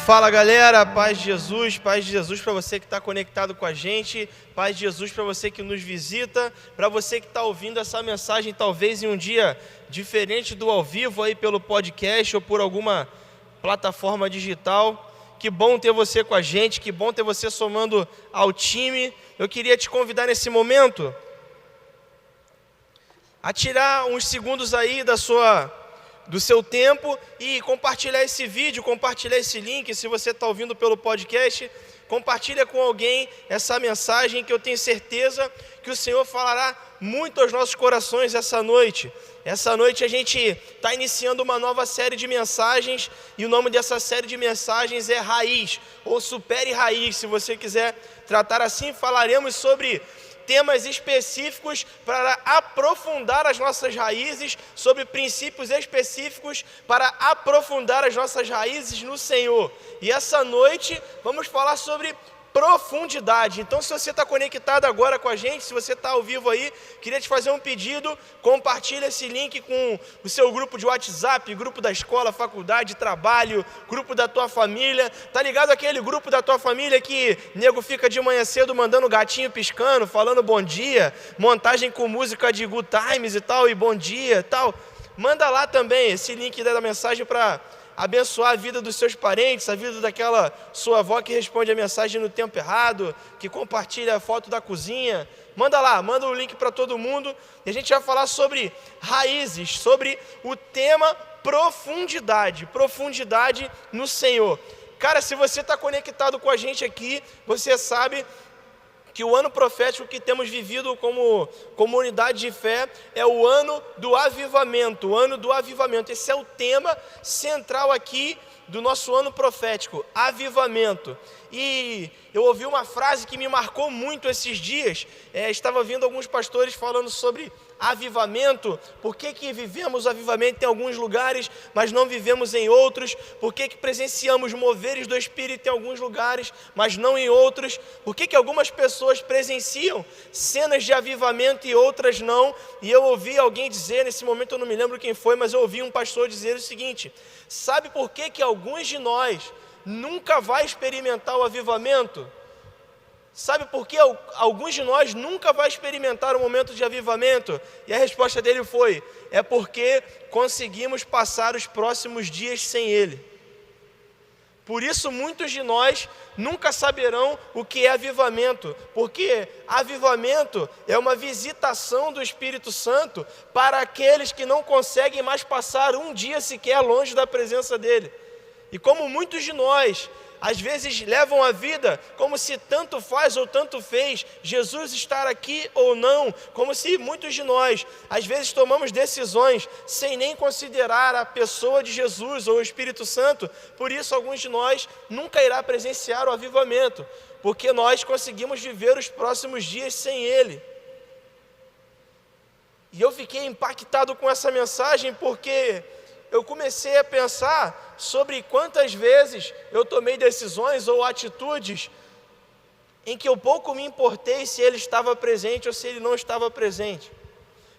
Fala galera, paz de Jesus para você que está conectado com a gente, paz de Jesus para você que nos visita, para você que está ouvindo essa mensagem talvez em um dia diferente do ao vivo aí pelo podcast ou por alguma plataforma digital. Que bom ter você com a gente, que bom ter você somando ao time. Eu queria te convidar nesse momento a tirar uns segundos aí do seu tempo e compartilhar esse vídeo, compartilhar esse link. Se você está ouvindo pelo podcast, compartilha com alguém essa mensagem, que eu tenho certeza que o Senhor falará muito aos nossos corações essa noite. Essa noite a gente está iniciando uma nova série de mensagens, e o nome dessa série de mensagens é Raiz, ou Supere Raiz, se você quiser tratar assim. Falaremos sobre temas específicos para aprofundar as nossas raízes, sobre princípios específicos para aprofundar as nossas raízes no Senhor. E essa noite vamos falar sobre profundidade. Então, se você está conectado agora com a gente, se você está ao vivo aí, queria te fazer um pedido: compartilha esse link com o seu grupo de WhatsApp, grupo da escola, faculdade, trabalho, grupo da tua família. Tá ligado aquele grupo da tua família que nego fica de manhã cedo mandando gatinho piscando, falando bom dia, montagem com música de good times e tal, e bom dia e tal? Manda lá também esse link da mensagem para abençoar a vida dos seus parentes, a vida daquela sua avó que responde a mensagem no tempo errado, que compartilha a foto da cozinha. Manda lá, manda o link para todo mundo. E a gente vai falar sobre raízes, sobre o tema profundidade no Senhor. Cara, se você está conectado com a gente aqui, você sabe que o ano profético que temos vivido como comunidade de fé é o ano do avivamento, Esse é o tema central aqui do nosso ano profético, avivamento. E eu ouvi uma frase que me marcou muito esses dias. Estava ouvindo alguns pastores falando sobre avivamento. Por que vivemos avivamento em alguns lugares, mas não vivemos em outros? Por que presenciamos moveres do Espírito em alguns lugares, mas não em outros? Por que algumas pessoas presenciam cenas de avivamento e outras não? E eu ouvi alguém dizer, nesse momento eu não me lembro quem foi, mas eu ouvi um pastor dizer o seguinte: sabe por que alguns de nós nunca vai experimentar o avivamento? Sabe por que alguns de nós nunca vai experimentar um momento de avivamento? E a resposta dele foi: é porque conseguimos passar os próximos dias sem ele. Por isso muitos de nós nunca saberão o que é avivamento, porque avivamento é uma visitação do Espírito Santo para aqueles que não conseguem mais passar um dia sequer longe da presença dele. E como muitos de nós às vezes levam a vida como se tanto faz ou tanto fez Jesus estar aqui ou não, como se muitos de nós às vezes tomamos decisões sem nem considerar a pessoa de Jesus ou o Espírito Santo. Por isso alguns de nós nunca irá presenciar o avivamento, porque nós conseguimos viver os próximos dias sem ele. E eu fiquei impactado com essa mensagem, porque eu comecei a pensar sobre quantas vezes eu tomei decisões ou atitudes em que eu pouco me importei se ele estava presente ou se ele não estava presente.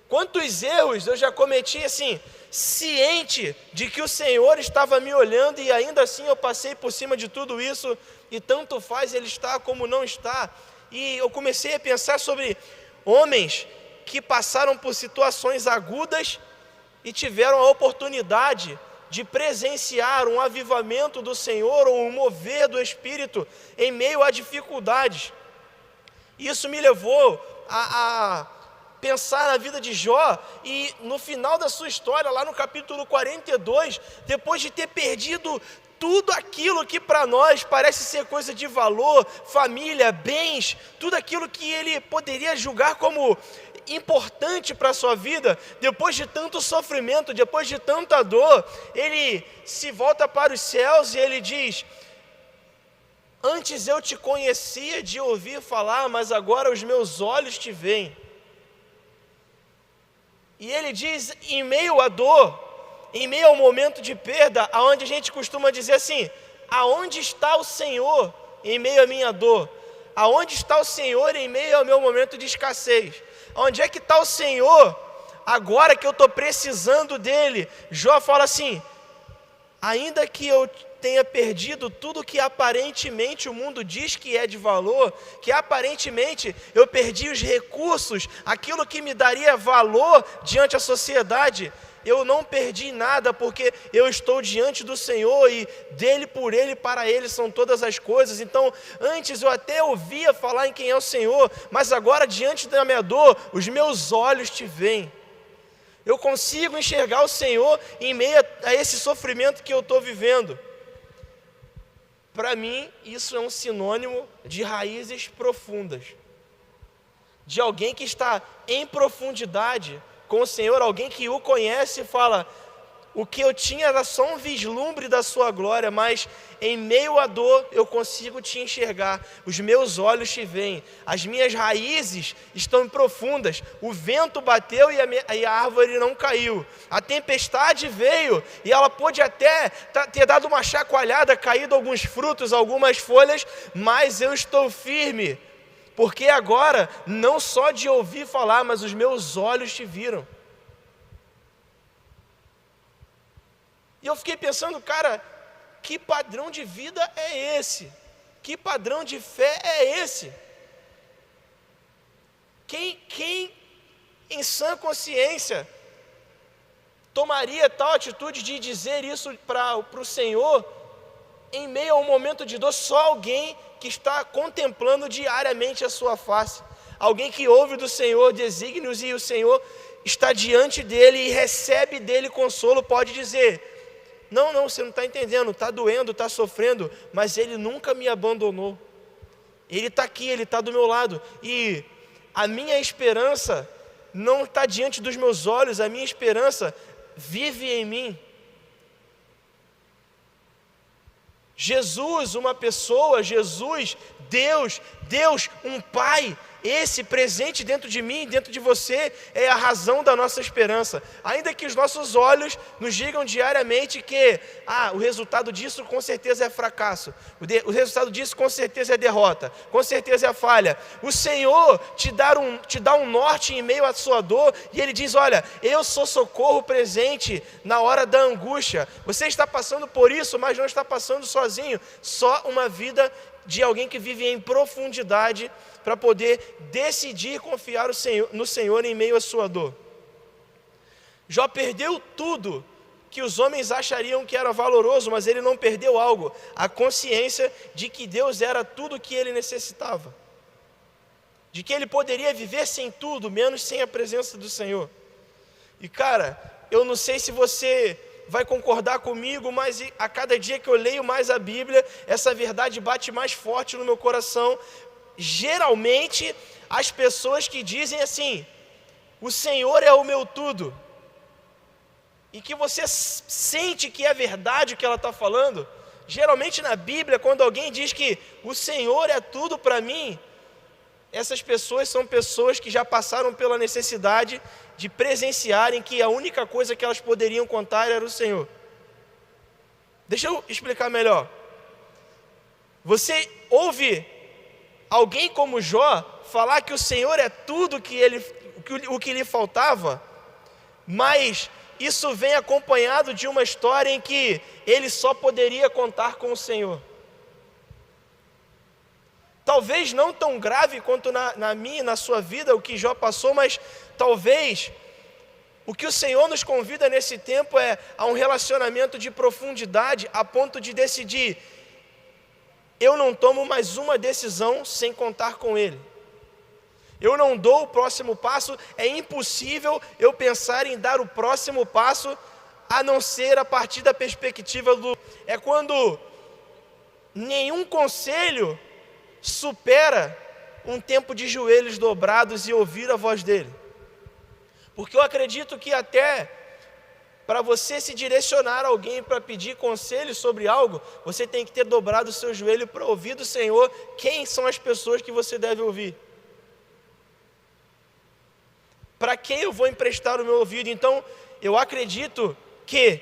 Quantos erros eu já cometi assim, ciente de que o Senhor estava me olhando, e ainda assim eu passei por cima de tudo isso, e tanto faz ele estar como não está. E eu comecei a pensar sobre homens que passaram por situações agudas e tiveram a oportunidade de presenciar um avivamento do Senhor ou um mover do Espírito em meio a dificuldades. Isso me levou a pensar na vida de Jó, e no final da sua história, lá no capítulo 42, depois de ter perdido tudo aquilo que para nós parece ser coisa de valor, família, bens, tudo aquilo que ele poderia julgar como importante para a sua vida, depois de tanto sofrimento, depois de tanta dor, ele se volta para os céus e ele diz: antes eu te conhecia de ouvir falar, mas agora os meus olhos te veem. E ele diz, em meio à dor, em meio ao momento de perda, aonde a gente costuma dizer assim: aonde está o Senhor em meio à minha dor? Aonde está o Senhor em meio ao meu momento de escassez? Onde é que está o Senhor agora que eu estou precisando dele? Jó fala assim: ainda que eu tenha perdido tudo que aparentemente o mundo diz que é de valor, que aparentemente eu perdi os recursos, aquilo que me daria valor diante da sociedade, eu não perdi nada, porque eu estou diante do Senhor e dele, por ele, para ele são todas as coisas. Então, antes eu até ouvia falar em quem é o Senhor, mas agora diante da minha dor, os meus olhos te veem. Eu consigo enxergar o Senhor em meio a esse sofrimento que eu estou vivendo. Para mim, isso é um sinônimo de raízes profundas, de alguém que está em profundidade com o Senhor, alguém que o conhece e fala: o que eu tinha era só um vislumbre da sua glória, mas em meio à dor eu consigo te enxergar, os meus olhos te veem, as minhas raízes estão profundas, o vento bateu e a árvore não caiu, a tempestade veio e ela pôde até ter dado uma chacoalhada, caído alguns frutos, algumas folhas, mas eu estou firme, porque agora não só de ouvir falar, mas os meus olhos te viram. E eu fiquei pensando, cara, que padrão de vida é esse? Que padrão de fé é esse? Quem em sã consciência tomaria tal atitude de dizer isso para o Senhor em meio a um momento de dor? Só alguém que está contemplando diariamente a sua face, alguém que ouve do Senhor desígnios e o Senhor está diante dele e recebe dele consolo, pode dizer: não, você não está entendendo, está doendo, está sofrendo, mas Ele nunca me abandonou, Ele está aqui, Ele está do meu lado, e a minha esperança não está diante dos meus olhos, a minha esperança vive em mim. Jesus, uma pessoa, Jesus, Deus, um Pai, esse presente dentro de mim, dentro de você, é a razão da nossa esperança. Ainda que os nossos olhos nos digam diariamente que o resultado disso com certeza é fracasso, o resultado disso com certeza é derrota, com certeza é falha. O Senhor te dá um norte em meio à sua dor, e Ele diz: olha, eu sou socorro presente na hora da angústia. Você está passando por isso, mas não está passando sozinho. Só uma vida de alguém que vive em profundidade para poder decidir confiar no Senhor em meio à sua dor. Jó perdeu tudo que os homens achariam que era valoroso, mas ele não perdeu algo: a consciência de que Deus era tudo o que ele necessitava, de que ele poderia viver sem tudo, menos sem a presença do Senhor. E cara, eu não sei se você vai concordar comigo, mas a cada dia que eu leio mais a Bíblia, essa verdade bate mais forte no meu coração. Geralmente, as pessoas que dizem assim: o Senhor é o meu tudo, e que você sente que é verdade o que ela está falando, geralmente na Bíblia, quando alguém diz que o Senhor é tudo para mim, essas pessoas são pessoas que já passaram pela necessidade de presenciarem que a única coisa que elas poderiam contar era o Senhor. Deixa eu explicar melhor. Você ouve alguém como Jó falar que o Senhor é tudo o que lhe faltava, mas isso vem acompanhado de uma história em que ele só poderia contar com o Senhor. Talvez não tão grave quanto na minha e na sua vida o que Jó passou, mas talvez o que o Senhor nos convida nesse tempo é a um relacionamento de profundidade, a ponto de decidir: eu não tomo mais uma decisão sem contar com Ele. Eu não dou o próximo passo, é impossível eu pensar em dar o próximo passo a não ser a partir da perspectiva do... É quando nenhum conselho supera um tempo de joelhos dobrados e ouvir a voz dele. Porque eu acredito que até para você se direcionar a alguém para pedir conselho sobre algo, você tem que ter dobrado o seu joelho para ouvir do Senhor quem são as pessoas que você deve ouvir. Para quem eu vou emprestar o meu ouvido? Então, eu acredito que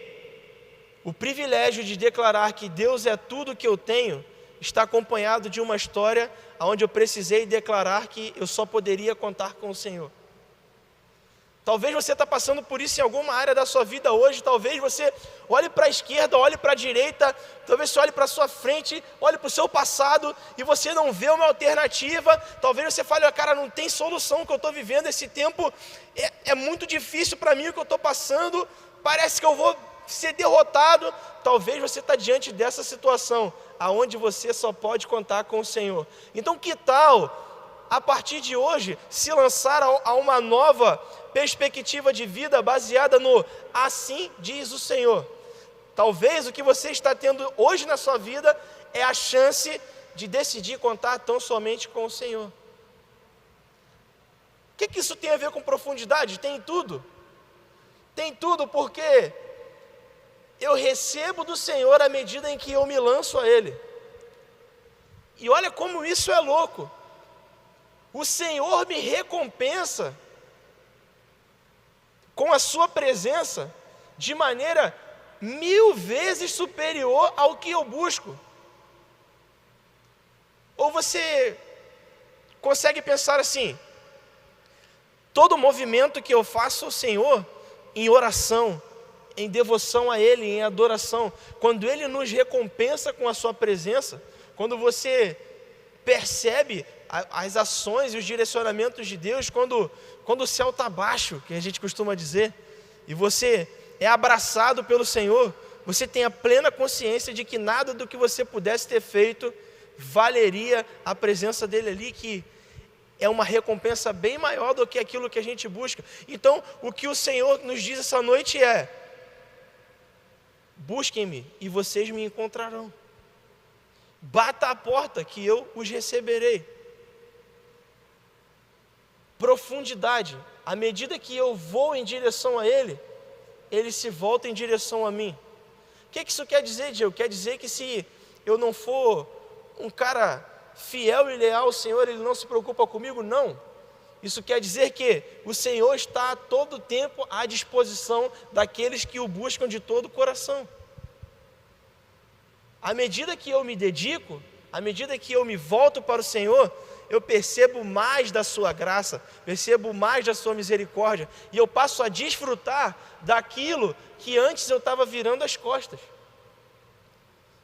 o privilégio de declarar que Deus é tudo que eu tenho está acompanhado de uma história onde eu precisei declarar que eu só poderia contar com o Senhor. Talvez você está passando por isso em alguma área da sua vida hoje. Talvez você olhe para a esquerda, olhe para a direita, talvez você olhe para a sua frente, olhe para o seu passado e você não vê uma alternativa. Talvez você fale, cara, não tem solução que eu estou vivendo, esse tempo é muito difícil para mim o que eu estou passando, parece que eu vou ser derrotado. Talvez você está diante dessa situação, aonde você só pode contar com o Senhor. Então que tal, a partir de hoje, se lançar a uma nova perspectiva de vida baseada no assim diz o Senhor? Talvez o que você está tendo hoje na sua vida é a chance de decidir contar tão somente com o Senhor. O que isso tem a ver com profundidade? Tem tudo. Tem tudo, porque eu recebo do Senhor à medida em que eu me lanço a Ele. E olha como isso é louco. O Senhor me recompensa com a sua presença de maneira 1000 vezes superior ao que eu busco. Ou você consegue pensar assim: todo movimento que eu faço ao Senhor em oração, em devoção a Ele, em adoração, quando Ele nos recompensa com a sua presença, quando você percebe as ações e os direcionamentos de Deus, quando o céu está baixo, que a gente costuma dizer, e você é abraçado pelo Senhor, você tem a plena consciência de que nada do que você pudesse ter feito valeria a presença dele ali, que é uma recompensa bem maior do que aquilo que a gente busca. Então, o que o Senhor nos diz essa noite é: busquem-me e vocês me encontrarão. Bata a porta que eu os receberei. Profundidade. À medida que eu vou em direção a Ele, Ele se volta em direção a mim. O que isso quer dizer, Diego? Quer dizer que se eu não for um cara fiel e leal ao Senhor, Ele não se preocupa comigo? Não. Isso quer dizer que o Senhor está a todo tempo à disposição daqueles que o buscam de todo o coração. À medida que eu me dedico, à medida que eu me volto para o Senhor, eu percebo mais da sua graça, percebo mais da sua misericórdia, e eu passo a desfrutar daquilo que antes eu estava virando as costas.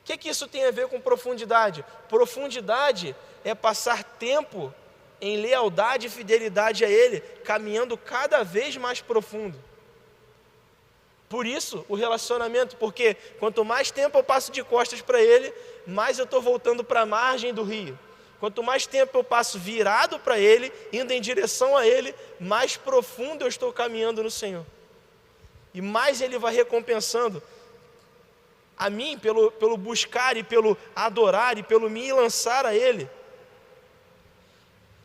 O que isso tem a ver com profundidade? Profundidade é passar tempo em lealdade e fidelidade a Ele, caminhando cada vez mais profundo. Por isso, o relacionamento, porque quanto mais tempo eu passo de costas para Ele, mais eu estou voltando para a margem do rio. Quanto mais tempo eu passo virado para Ele, indo em direção a Ele, mais profundo eu estou caminhando no Senhor. E mais Ele vai recompensando a mim pelo buscar e pelo adorar e pelo me lançar a Ele.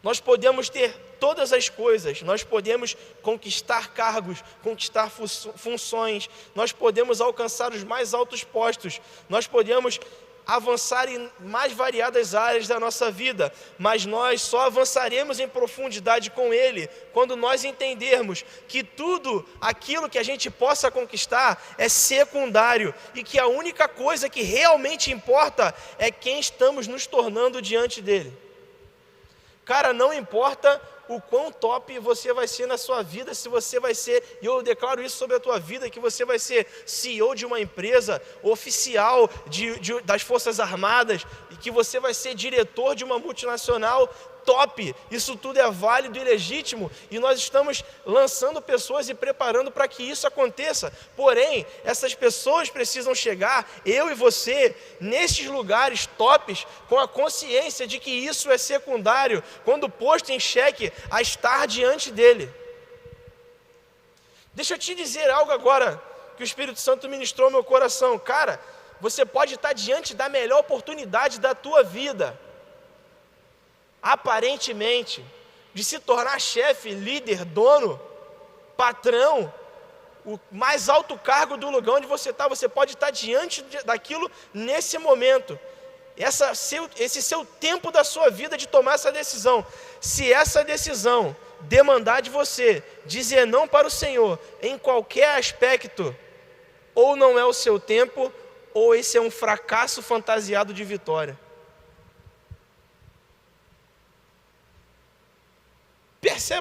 Nós podemos ter todas as coisas, nós podemos conquistar cargos, conquistar funções, nós podemos alcançar os mais altos postos, nós podemos avançar em mais variadas áreas da nossa vida, mas nós só avançaremos em profundidade com Ele quando nós entendermos que tudo aquilo que a gente possa conquistar é secundário e que a única coisa que realmente importa é quem estamos nos tornando diante dEle. Cara, não importa o quão top você vai ser na sua vida, se você vai ser, e eu declaro isso sobre a tua vida, que você vai ser CEO de uma empresa, oficial das Forças Armadas, e que você vai ser diretor de uma multinacional top. Isso tudo é válido e legítimo, e nós estamos lançando pessoas e preparando para que isso aconteça. Porém, essas pessoas precisam chegar, eu e você, nesses lugares tops, com a consciência de que isso é secundário, quando posto em xeque a estar diante dele. Deixa eu te dizer algo agora, que o Espírito Santo ministrou no meu coração. Cara, você pode estar diante da melhor oportunidade da tua vida, aparentemente, de se tornar chefe, líder, dono, patrão, o mais alto cargo do lugar onde você está. Você pode estar diante daquilo nesse momento, esse seu tempo da sua vida de tomar essa decisão. Se essa decisão demandar de você dizer não para o Senhor em qualquer aspecto, ou não é o seu tempo, ou esse é um fracasso fantasiado de vitória.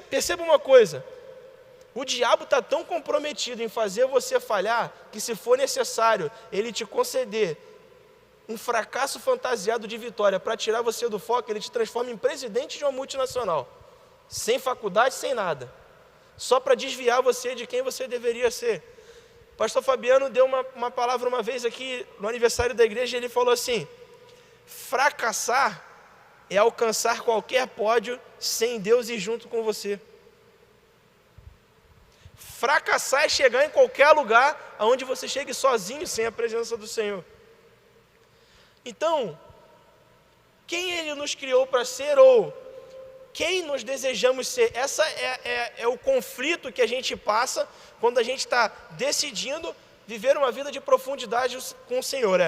Perceba uma coisa: O diabo está tão comprometido em fazer você falhar, que se for necessário, ele te conceder um fracasso fantasiado de vitória para tirar você do foco, ele te transforma em presidente de uma multinacional, sem faculdade, sem nada, só para desviar você de quem você deveria ser. O pastor Fabiano deu uma palavra uma vez aqui no aniversário da igreja, ele falou assim: fracassar é alcançar qualquer pódio sem Deus ir junto com você. Fracassar é chegar em qualquer lugar onde você chegue sozinho, sem a presença do Senhor. Então, quem Ele nos criou para ser, ou quem nós desejamos ser? Essa é o conflito que a gente passa quando a gente está decidindo viver uma vida de profundidade com o Senhor.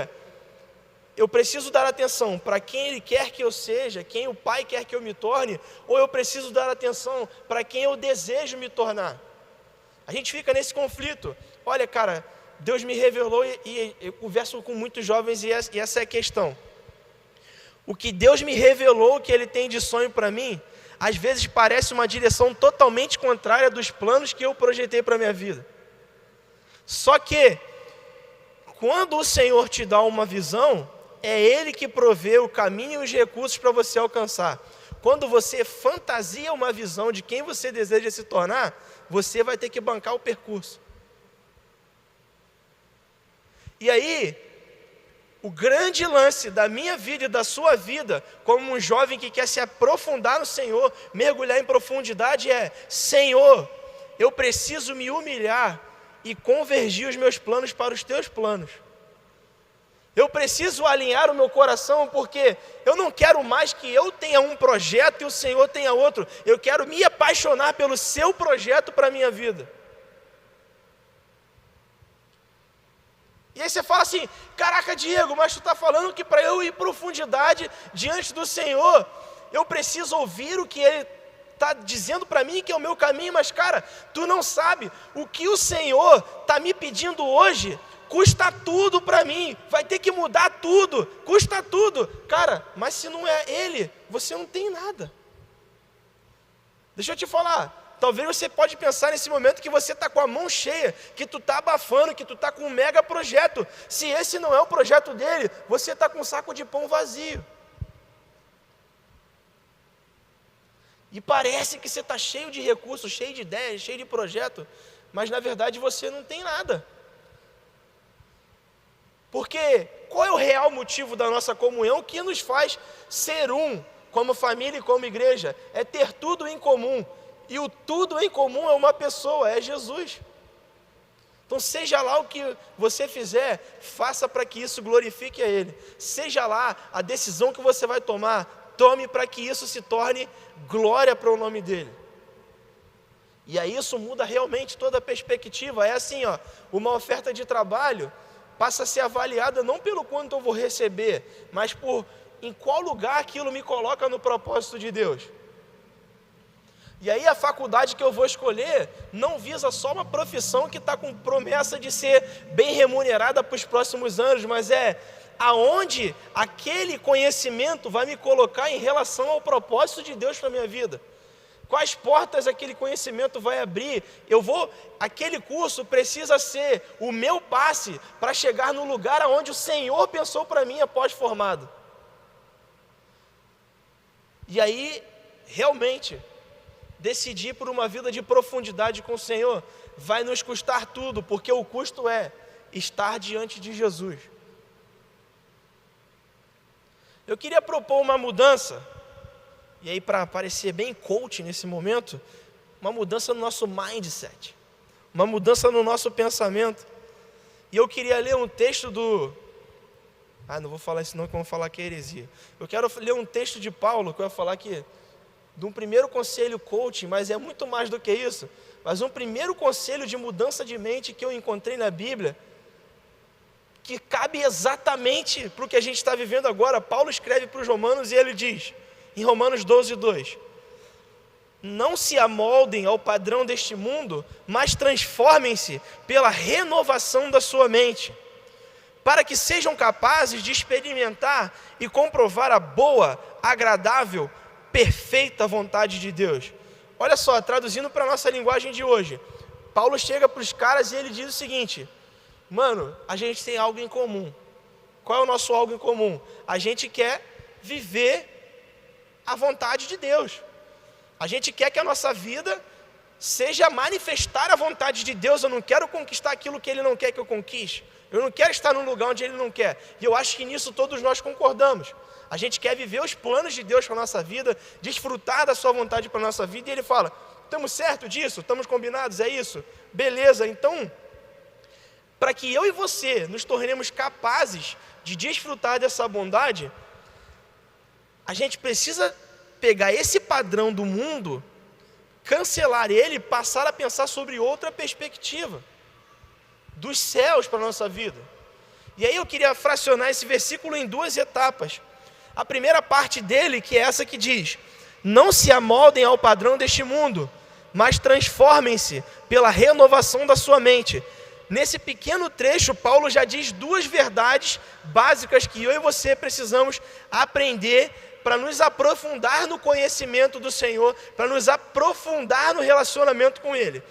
Eu preciso dar atenção para quem Ele quer que eu seja, quem o Pai quer que eu me torne, ou eu preciso dar atenção para quem eu desejo me tornar? A gente fica nesse conflito. Olha, cara, Deus me revelou, e eu converso com muitos jovens, e essa é a questão. O que Deus me revelou que Ele tem de sonho para mim, às vezes parece uma direção totalmente contrária dos planos que eu projetei para a minha vida. Só que, quando o Senhor te dá uma visão, é Ele que provê o caminho e os recursos para você alcançar. Quando você fantasia uma visão de quem você deseja se tornar, você vai ter que bancar o percurso. E aí, o grande lance da minha vida e da sua vida, como um jovem que quer se aprofundar no Senhor, mergulhar em profundidade, é: Senhor, eu preciso me humilhar e convergir os meus planos para os teus planos. Eu preciso alinhar o meu coração, porque eu não quero mais que eu tenha um projeto e o Senhor tenha outro. Eu quero me apaixonar pelo seu projeto para a minha vida. E aí você fala assim: caraca, Diego, mas tu está falando que para eu ir em profundidade diante do Senhor, eu preciso ouvir o que Ele está dizendo para mim, que é o meu caminho. Mas cara, tu não sabe, o que o Senhor está me pedindo hoje custa tudo para mim, vai ter que mudar tudo, custa tudo. Cara, mas se não é Ele, você não tem nada. Deixa eu te falar, talvez você pode pensar nesse momento que você está com a mão cheia, que tu está abafando, que tu está com um mega projeto. Se esse não é o projeto dele, você está com um saco de pão vazio. E parece que você está cheio de recursos, cheio de ideias, cheio de projeto, mas na verdade você não tem nada. Porque qual é o real motivo da nossa comunhão? O que nos faz ser um, como família e como igreja? É ter tudo em comum. E o tudo em comum é uma pessoa, é Jesus. Então seja lá o que você fizer, faça para que isso glorifique a Ele. Seja lá a decisão que você vai tomar, tome para que isso se torne glória para o nome dEle. E aí isso muda realmente toda a perspectiva. É assim, uma oferta de trabalho passa a ser avaliada não pelo quanto eu vou receber, mas por em qual lugar aquilo me coloca no propósito de Deus. E aí a faculdade que eu vou escolher não visa só uma profissão que está com promessa de ser bem remunerada para os próximos anos, mas é aonde aquele conhecimento vai me colocar em relação ao propósito de Deus para a minha vida. Quais portas aquele conhecimento vai abrir? Aquele curso precisa ser o meu passe para chegar no lugar aonde o Senhor pensou para mim após formado. E aí, realmente, decidir por uma vida de profundidade com o Senhor vai nos custar tudo, porque o custo é estar diante de Jesus. Eu queria propor uma mudança. E aí, para parecer bem coach nesse momento, uma mudança no nosso mindset, uma mudança no nosso pensamento. E eu queria ler um texto não vou falar isso não, que eu vou falar que é heresia. Eu quero ler um texto de Paulo, que eu vou falar que de um primeiro conselho coaching, mas é muito mais do que isso. Mas um primeiro conselho de mudança de mente que eu encontrei na Bíblia, que cabe exatamente para o que a gente está vivendo agora. Paulo escreve para os romanos e ele diz, em Romanos 12:2, não se amoldem ao padrão deste mundo, mas transformem-se pela renovação da sua mente, para que sejam capazes de experimentar e comprovar a boa, agradável, perfeita vontade de Deus. Olha só, traduzindo para a nossa linguagem de hoje, Paulo chega para os caras e ele diz o seguinte: mano, a gente tem algo em comum. Qual é o nosso algo em comum? A gente quer viver a vontade de Deus. A gente quer que a nossa vida seja manifestar a vontade de Deus. Eu não quero conquistar aquilo que Ele não quer que eu conquiste. Eu não quero estar num lugar onde Ele não quer. E eu acho que nisso todos nós concordamos. A gente quer viver os planos de Deus para a nossa vida, desfrutar da sua vontade para a nossa vida. E Ele fala: estamos certos disso? Estamos combinados? É isso? Beleza, então, para que eu e você nos tornemos capazes de desfrutar dessa bondade, a gente precisa pegar esse padrão do mundo, cancelar ele, passar a pensar sobre outra perspectiva dos céus para a nossa vida. E aí eu queria fracionar esse versículo em duas etapas. A primeira parte dele, que é essa que diz: não se amoldem ao padrão deste mundo, mas transformem-se pela renovação da sua mente. Nesse pequeno trecho, Paulo já diz duas verdades básicas que eu e você precisamos aprender para nos aprofundar no conhecimento do Senhor, para nos aprofundar no relacionamento com Ele.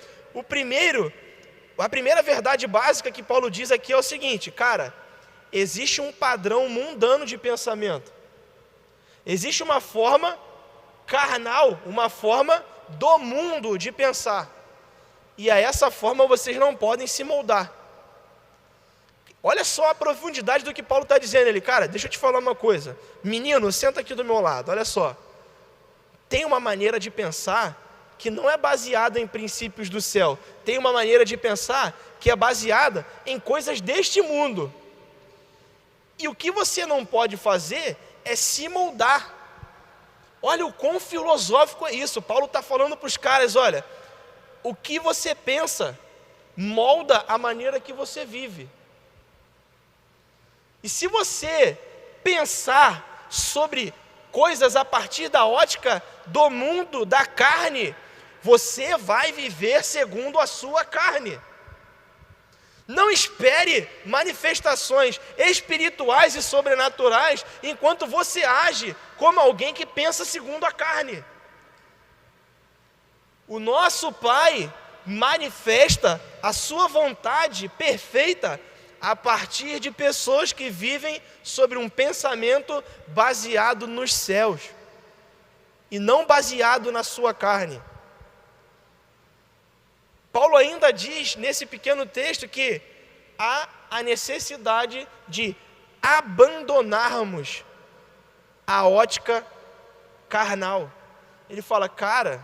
A primeira verdade básica que Paulo diz aqui é o seguinte: cara, existe um padrão mundano de pensamento. Existe uma forma carnal, uma forma do mundo de pensar. E a essa forma vocês não podem se moldar. Olha só a profundidade do que Paulo está dizendo. Ele: cara, deixa eu te falar uma coisa. Menino, senta aqui do meu lado, olha só. Tem uma maneira de pensar que não é baseada em princípios do céu. Tem uma maneira de pensar que é baseada em coisas deste mundo. E o que você não pode fazer é se moldar. Olha o quão filosófico é isso. Paulo está falando para os caras: olha, o que você pensa molda a maneira que você vive. E se você pensar sobre coisas a partir da ótica do mundo, da carne, você vai viver segundo a sua carne. Não espere manifestações espirituais e sobrenaturais enquanto você age como alguém que pensa segundo a carne. O nosso Pai manifesta a sua vontade perfeita a partir de pessoas que vivem sobre um pensamento baseado nos céus e não baseado na sua carne. Paulo ainda diz nesse pequeno texto que há a necessidade de abandonarmos a ótica carnal. Ele fala: cara,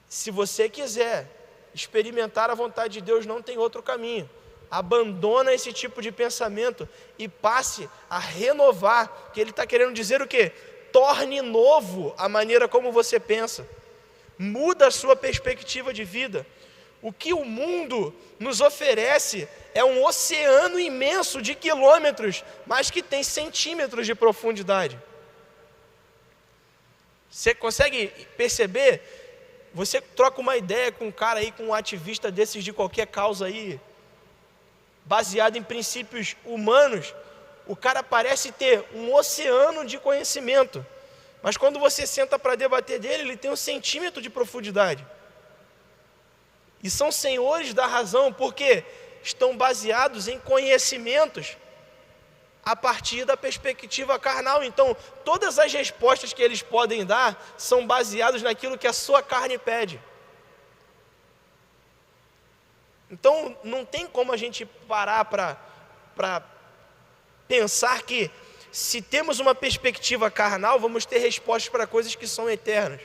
se você quiser experimentar a vontade de Deus, não tem outro caminho. Abandona esse tipo de pensamento e passe a renovar. Que ele está querendo dizer o quê? Torne novo a maneira como você pensa. Muda a sua perspectiva de vida. O que o mundo nos oferece é um oceano imenso de quilômetros, mas que tem centímetros de profundidade. Você consegue perceber? Você troca uma ideia com um cara aí, com um ativista desses de qualquer causa aí, baseado em princípios humanos, o cara parece ter um oceano de conhecimento, mas quando você senta para debater dele, ele tem 1 centímetro de profundidade. E são senhores da razão, porque estão baseados em conhecimentos a partir da perspectiva carnal. Então, todas as respostas que eles podem dar são baseadas naquilo que a sua carne pede. Então, não tem como a gente parar para pensar que, se temos uma perspectiva carnal, vamos ter respostas para coisas que são eternas.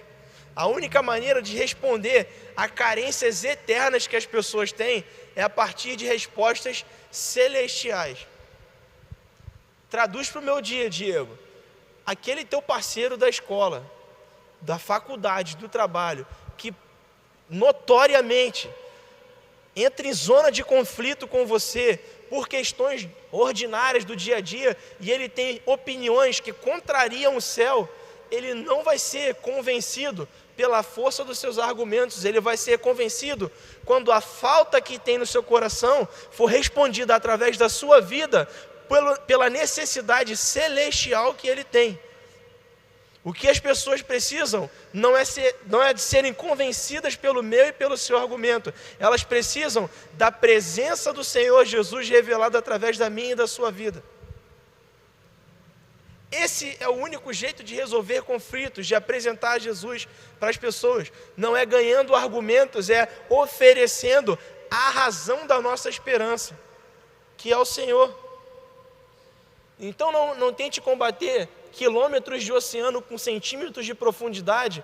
A única maneira de responder a carências eternas que as pessoas têm é a partir de respostas celestiais. Traduz para o meu dia, Diego. Aquele teu parceiro da escola, da faculdade, do trabalho, que notoriamente entra em zona de conflito com você por questões ordinárias do dia a dia, e ele tem opiniões que contrariam o céu, ele não vai ser convencido pela força dos seus argumentos, ele vai ser convencido quando a falta que tem no seu coração for respondida através da sua vida, pela necessidade celestial que ele tem. O que as pessoas precisam não é de serem convencidas pelo meu e pelo seu argumento. Elas precisam da presença do Senhor Jesus revelada através da minha e da sua vida. Esse é o único jeito de resolver conflitos, de apresentar Jesus para as pessoas. Não é ganhando argumentos, é oferecendo a razão da nossa esperança, que é o Senhor. Então não tente combater quilômetros de oceano com centímetros de profundidade,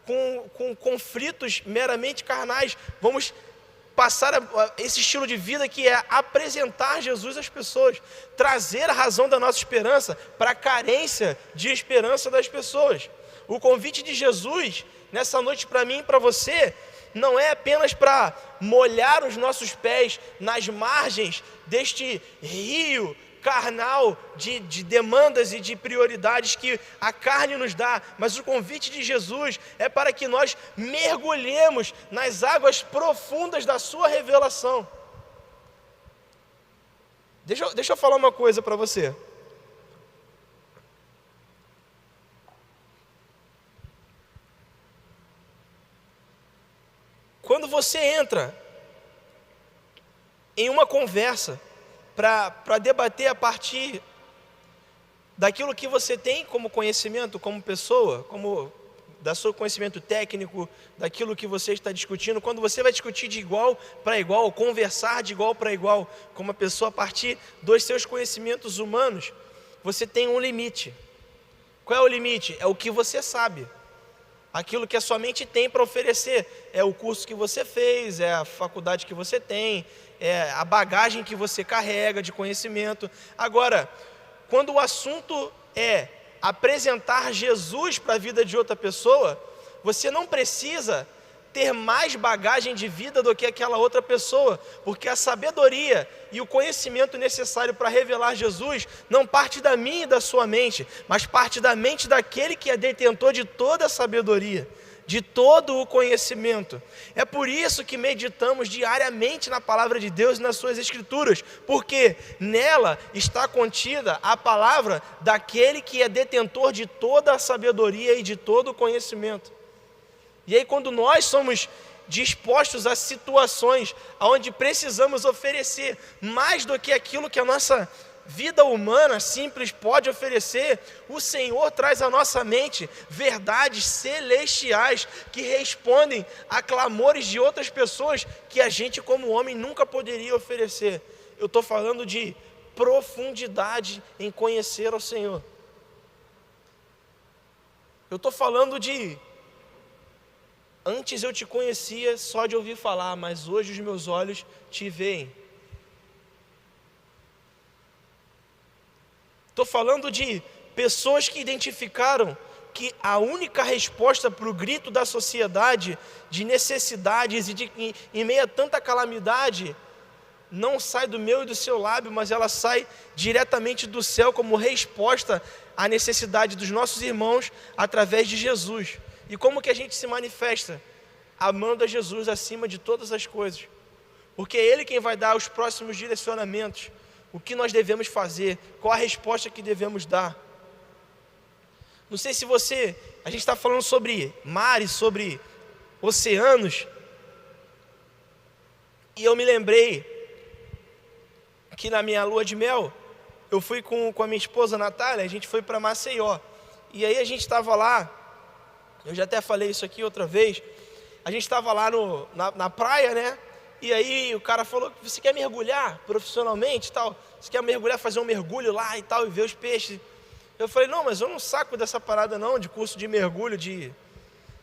com conflitos meramente carnais. Vamos passar esse estilo de vida que é apresentar Jesus às pessoas, trazer a razão da nossa esperança para a carência de esperança das pessoas. O convite de Jesus nessa noite para mim e para você não é apenas para molhar os nossos pés nas margens deste rio carnal de demandas e de prioridades que a carne nos dá, mas o convite de Jesus é para que nós mergulhemos nas águas profundas da sua revelação. Deixa eu falar uma coisa para você. Quando você entra em uma conversa para debater a partir daquilo que você tem como conhecimento, como pessoa, como do seu conhecimento técnico, daquilo que você está discutindo, quando você vai discutir de igual para igual, conversar de igual para igual com uma pessoa a partir dos seus conhecimentos humanos, você tem um limite. Qual é o limite? É o que você sabe. Aquilo que a sua mente tem para oferecer. É o curso que você fez, é a faculdade que você tem, é a bagagem que você carrega de conhecimento. Agora, quando o assunto é apresentar Jesus para a vida de outra pessoa, você não precisa ter mais bagagem de vida do que aquela outra pessoa, porque a sabedoria e o conhecimento necessário para revelar Jesus não parte da minha e da sua mente, mas parte da mente daquele que é detentor de toda a sabedoria, de todo o conhecimento. É por isso que meditamos diariamente na palavra de Deus e nas suas escrituras, porque nela está contida a palavra daquele que é detentor de toda a sabedoria e de todo o conhecimento. E aí, quando nós somos dispostos a situações onde precisamos oferecer mais do que aquilo que a nossa vida humana simples pode oferecer, o Senhor traz à nossa mente verdades celestiais que respondem a clamores de outras pessoas que a gente como homem nunca poderia oferecer. Eu estou falando de profundidade em conhecer ao Senhor. Eu estou falando de: antes eu te conhecia só de ouvir falar, mas hoje os meus olhos te veem. Estou falando de pessoas que identificaram que a única resposta para o grito da sociedade de necessidades e em meio a tanta calamidade não sai do meu e do seu lábio, mas ela sai diretamente do céu como resposta à necessidade dos nossos irmãos através de Jesus. E como que a gente se manifesta? Amando a Jesus acima de todas as coisas. Porque é Ele quem vai dar os próximos direcionamentos. O que nós devemos fazer? Qual a resposta que devemos dar? Não sei se a gente está falando sobre mares, sobre oceanos. E eu me lembrei que na minha lua de mel, eu fui com a minha esposa Natália, a gente foi para Maceió. E aí a gente estava lá, eu já até falei isso aqui outra vez, a gente estava lá na praia, né? E aí o cara falou: você quer mergulhar profissionalmente e tal? Você quer mergulhar, fazer um mergulho lá e tal, e ver os peixes? Eu falei: não, mas eu não saco dessa parada não, de curso de mergulho,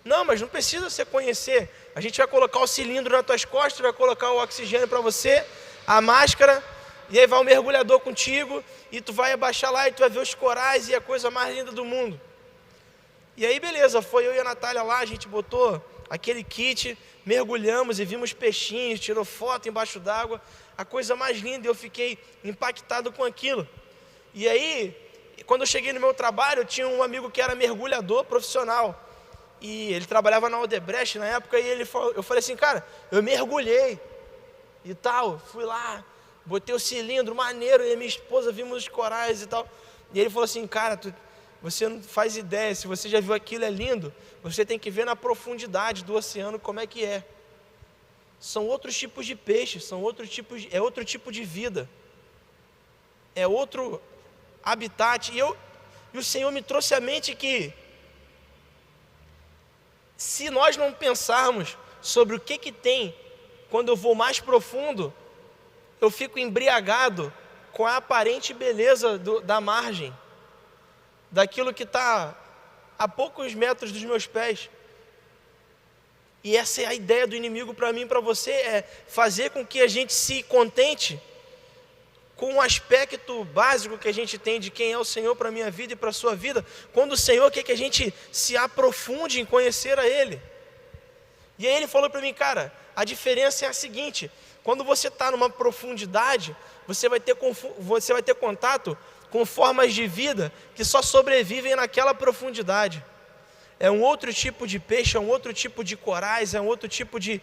Não, mas não precisa você conhecer. A gente vai colocar o cilindro nas tuas costas, vai colocar o oxigênio para você, a máscara, e aí vai o mergulhador contigo, e tu vai abaixar lá e tu vai ver os corais e a coisa mais linda do mundo. E aí beleza, foi eu e a Natália lá, a gente botou aquele kit, mergulhamos e vimos peixinhos, tirou foto embaixo d'água, a coisa mais linda, eu fiquei impactado com aquilo. E aí, quando eu cheguei no meu trabalho, eu tinha um amigo que era mergulhador profissional, e ele trabalhava na Odebrecht na época, e eu falei assim: cara, eu mergulhei e tal, fui lá, botei o cilindro, maneiro, e a minha esposa vimos os corais e tal. E ele falou assim: cara, você não faz ideia. Se você já viu aquilo, é lindo. Você tem que ver na profundidade do oceano como é que é. São outros tipos de peixes, é outro tipo de vida, é outro habitat. E o Senhor me trouxe à mente que, se nós não pensarmos sobre o que tem, quando eu vou mais profundo, eu fico embriagado com a aparente beleza da margem, daquilo que está a poucos metros dos meus pés. E essa é a ideia do inimigo para mim e para você, é fazer com que a gente se contente com o aspecto básico que a gente tem de quem é o Senhor para a minha vida e para a sua vida, quando o Senhor quer que a gente se aprofunde em conhecer a Ele. E aí ele falou para mim, cara, a diferença é a seguinte: quando você está numa profundidade, você vai ter contato com formas de vida que só sobrevivem naquela profundidade. É um outro tipo de peixe, é um outro tipo de corais, é um outro tipo de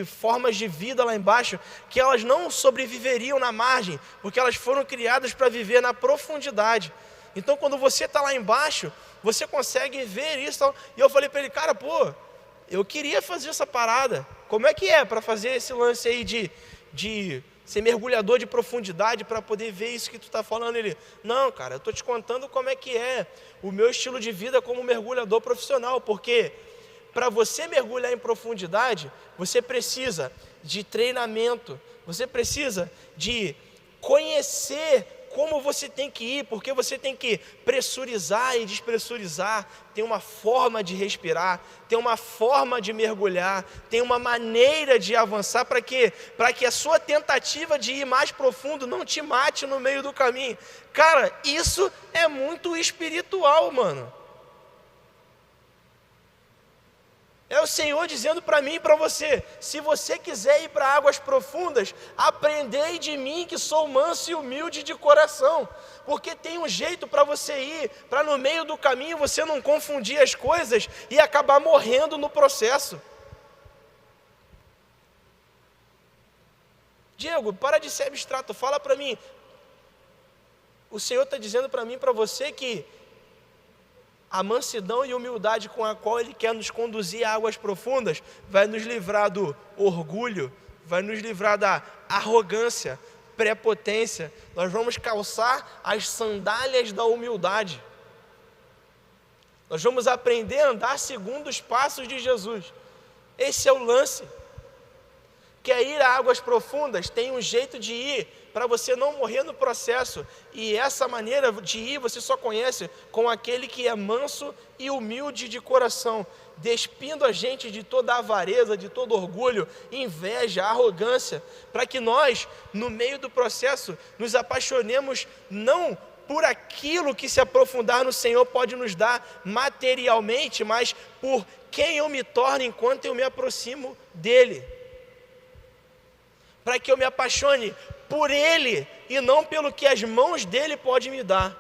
formas de vida lá embaixo, que elas não sobreviveriam na margem, porque elas foram criadas para viver na profundidade. Então, quando você está lá embaixo, você consegue ver isso. E eu falei para ele, cara, eu queria fazer essa parada. Como é que é para fazer esse lance aí de ser mergulhador de profundidade, para poder ver isso que tu está falando? Ele, não, cara, eu estou te contando como é que é o meu estilo de vida como mergulhador profissional, porque para você mergulhar em profundidade, você precisa de treinamento, você precisa de conhecer como você tem que ir, porque você tem que pressurizar e despressurizar, tem uma forma de respirar, tem uma forma de mergulhar, tem uma maneira de avançar, para quê? Para que a sua tentativa de ir mais profundo não te mate no meio do caminho. Cara, isso é muito espiritual, mano. É o Senhor dizendo para mim e para você, se você quiser ir para águas profundas, aprendei de mim que sou manso e humilde de coração, porque tem um jeito para você ir, para no meio do caminho você não confundir as coisas e acabar morrendo no processo. Diego, para de ser abstrato, fala para mim. O Senhor está dizendo para mim e para você que a mansidão e humildade com a qual Ele quer nos conduzir a águas profundas vai nos livrar do orgulho, vai nos livrar da arrogância, prepotência. Nós vamos calçar as sandálias da humildade. Nós vamos aprender a andar segundo os passos de Jesus. Esse é o lance. Quer ir a águas profundas? Tem um jeito de ir para você não morrer no processo. E essa maneira de ir você só conhece com aquele que é manso e humilde de coração, despindo a gente de toda a avareza, de todo orgulho, inveja, arrogância, para que nós, no meio do processo, nos apaixonemos não por aquilo que se aprofundar no Senhor pode nos dar materialmente, mas por quem eu me torno enquanto eu me aproximo dEle. Para que eu me apaixone por Ele e não pelo que as mãos dEle podem me dar.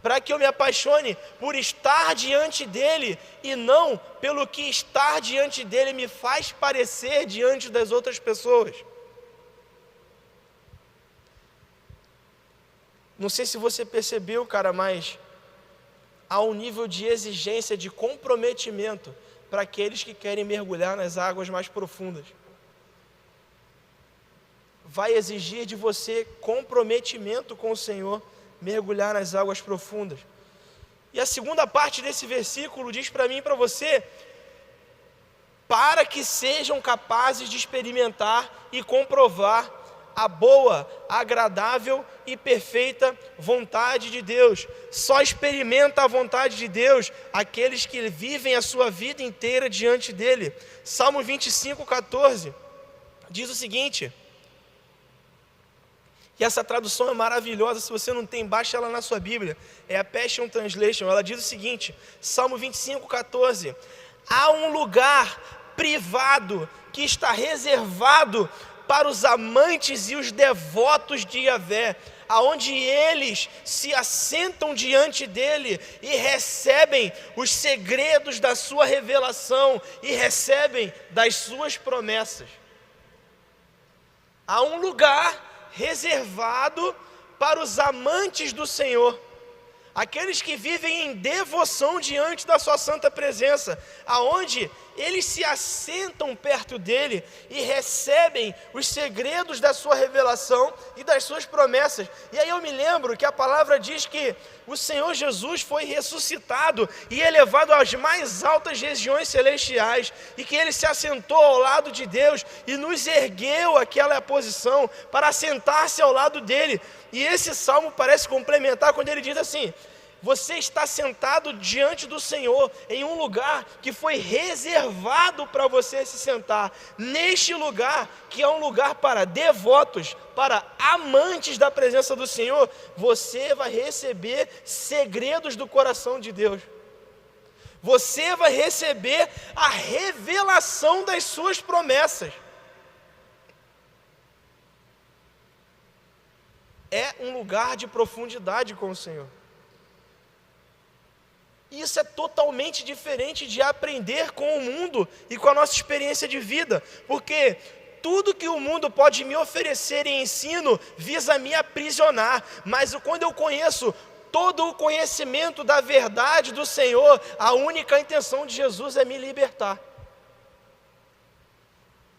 Para que eu me apaixone por estar diante dEle e não pelo que estar diante dEle me faz parecer diante das outras pessoas. Não sei se você percebeu, cara, mas há um nível de exigência, de comprometimento para aqueles que querem mergulhar nas águas mais profundas. Vai exigir de você comprometimento com o Senhor, mergulhar nas águas profundas. E a segunda parte desse versículo diz para mim e para você, para que sejam capazes de experimentar e comprovar a boa, agradável e perfeita vontade de Deus. Só experimenta a vontade de Deus aqueles que vivem a sua vida inteira diante dEle. Salmo 25:14 diz o seguinte, e essa tradução é maravilhosa, se você não tem, baixa ela na sua Bíblia, é a Passion Translation. Ela diz o seguinte, Salmo 25:14, há um lugar privado que está reservado para os amantes e os devotos de Yahvé, aonde eles se assentam diante dele e recebem os segredos da sua revelação e recebem das suas promessas. Há um lugar reservado para os amantes do Senhor, aqueles que vivem em devoção diante da sua santa presença, aonde eles se assentam perto dele e recebem os segredos da sua revelação e das suas promessas. E aí eu me lembro que a palavra diz que o Senhor Jesus foi ressuscitado e elevado às mais altas regiões celestiais, e que ele se assentou ao lado de Deus e nos ergueu àquela posição para assentar-se ao lado dele. E esse salmo parece complementar quando ele diz assim: você está sentado diante do Senhor em um lugar que foi reservado para você se sentar. Neste lugar, que é um lugar para devotos, para amantes da presença do Senhor, você vai receber segredos do coração de Deus. Você vai receber a revelação das suas promessas. É um lugar de profundidade com o Senhor. Isso é totalmente diferente de aprender com o mundo e com a nossa experiência de vida, porque tudo que o mundo pode me oferecer em ensino visa me aprisionar, mas quando eu conheço todo o conhecimento da verdade do Senhor, a única intenção de Jesus é me libertar.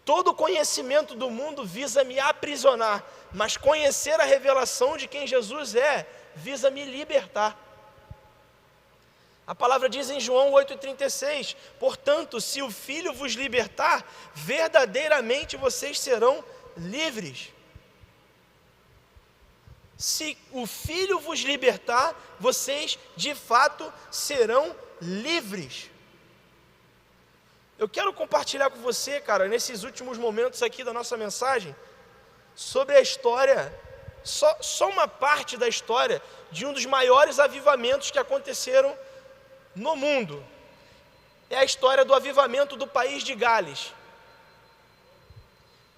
Todo o conhecimento do mundo visa me aprisionar, mas conhecer a revelação de quem Jesus é, visa me libertar. A palavra diz em João 8,36, portanto, se o Filho vos libertar, verdadeiramente vocês serão livres. Se o Filho vos libertar, vocês de fato serão livres. Eu quero compartilhar com você, cara, nesses últimos momentos aqui da nossa mensagem, sobre a história, só uma parte da história de um dos maiores avivamentos que aconteceram no mundo. É a história do avivamento do país de Gales.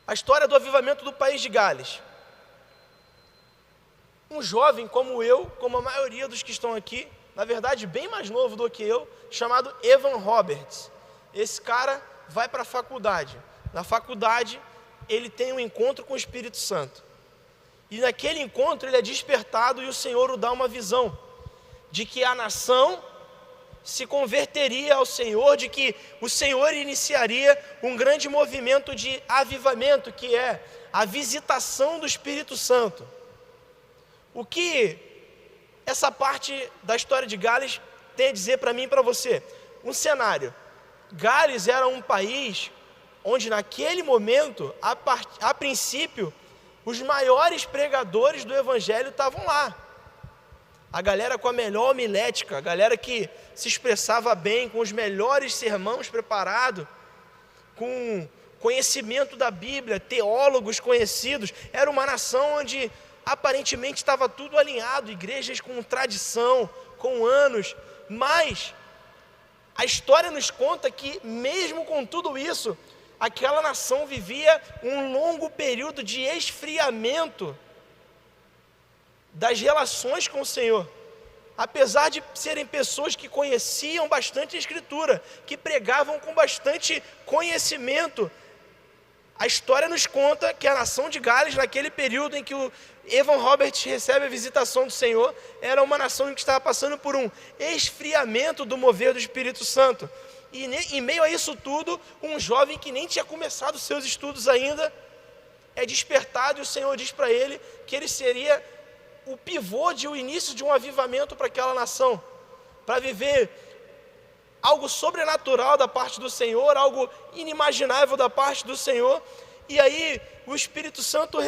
A história do avivamento do país de Gales. Um jovem como eu, como a maioria dos que estão aqui, na verdade bem mais novo do que eu, chamado Evan Roberts. Esse cara vai para a faculdade. Na faculdade, ele tem um encontro com o Espírito Santo. E naquele encontro ele é despertado e o Senhor o dá uma visão de que a nação se converteria ao Senhor, de que o Senhor iniciaria um grande movimento de avivamento, que é a visitação do Espírito Santo. O que essa parte da história de Gales tem a dizer para mim e para você? Um cenário. Gales era um país onde naquele momento, a princípio, os maiores pregadores do Evangelho estavam lá. A galera com a melhor homilética, a galera que se expressava bem, com os melhores sermões preparados, com conhecimento da Bíblia, teólogos conhecidos. Era uma nação onde aparentemente estava tudo alinhado, igrejas com tradição, com anos, mas a história nos conta que mesmo com tudo isso, aquela nação vivia um longo período de esfriamento das relações com o Senhor. Apesar de serem pessoas que conheciam bastante a Escritura, que pregavam com bastante conhecimento, a história nos conta que a nação de Gales, naquele período em que o Evan Roberts recebe a visitação do Senhor, era uma nação que estava passando por um esfriamento do mover do Espírito Santo. E em meio a isso tudo, um jovem que nem tinha começado os seus estudos ainda, é despertado e o Senhor diz para ele que ele seria o pivô de o início de um avivamento para aquela nação, para viver algo sobrenatural da parte do Senhor, algo inimaginável da parte do Senhor. E aí o Espírito Santo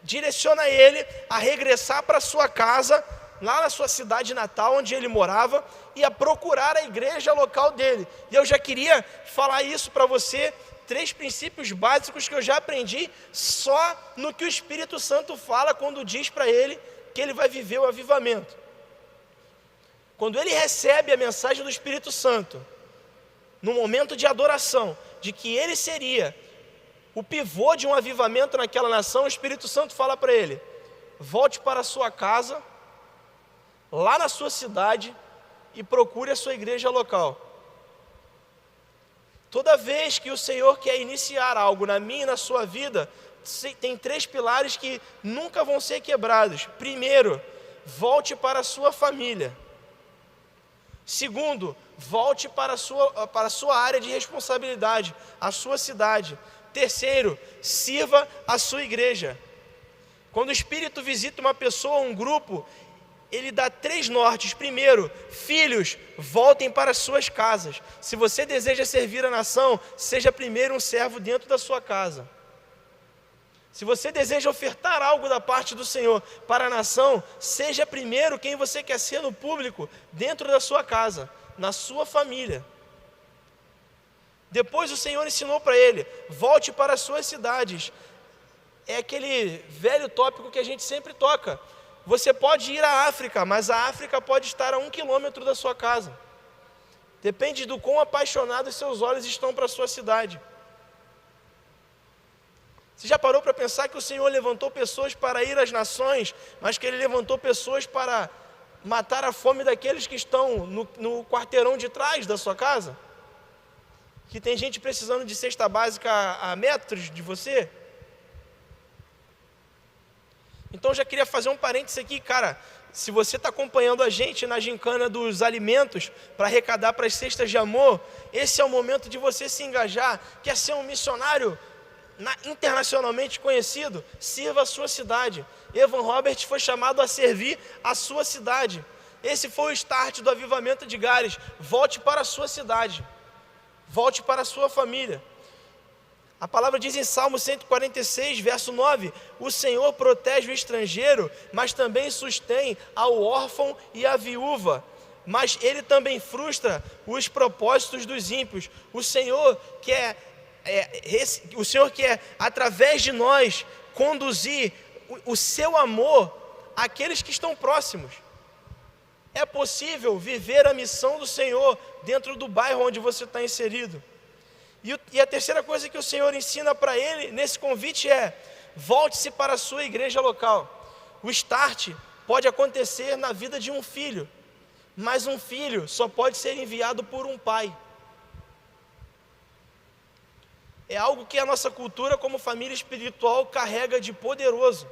direciona ele a regressar para sua casa, lá na sua cidade natal, onde ele morava, e a procurar a igreja local dele. E eu já queria falar isso para você, 3 princípios básicos que eu já aprendi só no que o Espírito Santo fala quando diz para ele que ele vai viver o avivamento. Quando ele recebe a mensagem do Espírito Santo, no momento de adoração, de que ele seria o pivô de um avivamento naquela nação, o Espírito Santo fala para ele: volte para a sua casa, lá na sua cidade, e procure a sua igreja local. Toda vez que o Senhor quer iniciar algo na minha e na sua vida, tem 3 pilares que nunca vão ser quebrados. Primeiro, volte para a sua família. Segundo, volte para a sua área de responsabilidade, a sua cidade. Terceiro, sirva a sua igreja. Quando o Espírito visita uma pessoa, um grupo, ele dá 3 nortes. Primeiro, filhos, voltem para as suas casas. Se você deseja servir a nação, seja primeiro um servo dentro da sua casa. Se você deseja ofertar algo da parte do Senhor para a nação, seja primeiro quem você quer ser no público, dentro da sua casa, na sua família. Depois o Senhor ensinou para ele, volte para as suas cidades. É aquele velho tópico que a gente sempre toca. Você pode ir à África, mas a África pode estar a 1 quilômetro da sua casa. Depende do quão apaixonados seus olhos estão para a sua cidade. Você já parou para pensar que o Senhor levantou pessoas para ir às nações, mas que Ele levantou pessoas para matar a fome daqueles que estão no quarteirão de trás da sua casa? Que tem gente precisando de cesta básica a metros de você? Então já queria fazer um parênteses aqui, cara. Se você está acompanhando a gente na gincana dos alimentos para arrecadar para as cestas de amor, esse é o momento de você se engajar. Quer ser um missionário internacionalmente conhecido? Sirva a sua cidade. Evan Roberts foi chamado a servir a sua cidade. Esse foi o start do avivamento de Gales. Volte para a sua cidade. Volte para a sua família. A palavra diz em Salmo 146, verso 9, o Senhor protege o estrangeiro, mas também sustém ao órfão e à viúva. Mas Ele também frustra os propósitos dos ímpios. O Senhor quer, através de nós, conduzir o seu amor àqueles que estão próximos. É possível viver a missão do Senhor dentro do bairro onde você está inserido. E a terceira coisa que o Senhor ensina para ele nesse convite é: volte-se para a sua igreja local. O start pode acontecer na vida de um filho, mas um filho só pode ser enviado por um pai. É algo que a nossa cultura como família espiritual carrega de poderoso.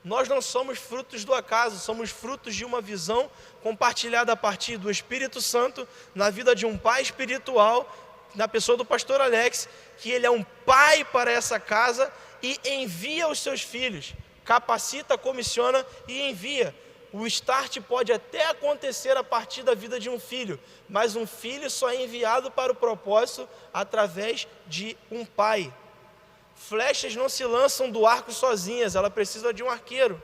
Nós não somos frutos do acaso, somos frutos de uma visão compartilhada a partir do Espírito Santo na vida de um pai espiritual, na pessoa do pastor Alex, que ele é um pai para essa casa e envia os seus filhos, capacita, comissiona e envia. O start pode até acontecer a partir da vida de um filho, mas um filho só é enviado para o propósito através de um pai. Flechas não se lançam do arco sozinhas, ela precisa de um arqueiro.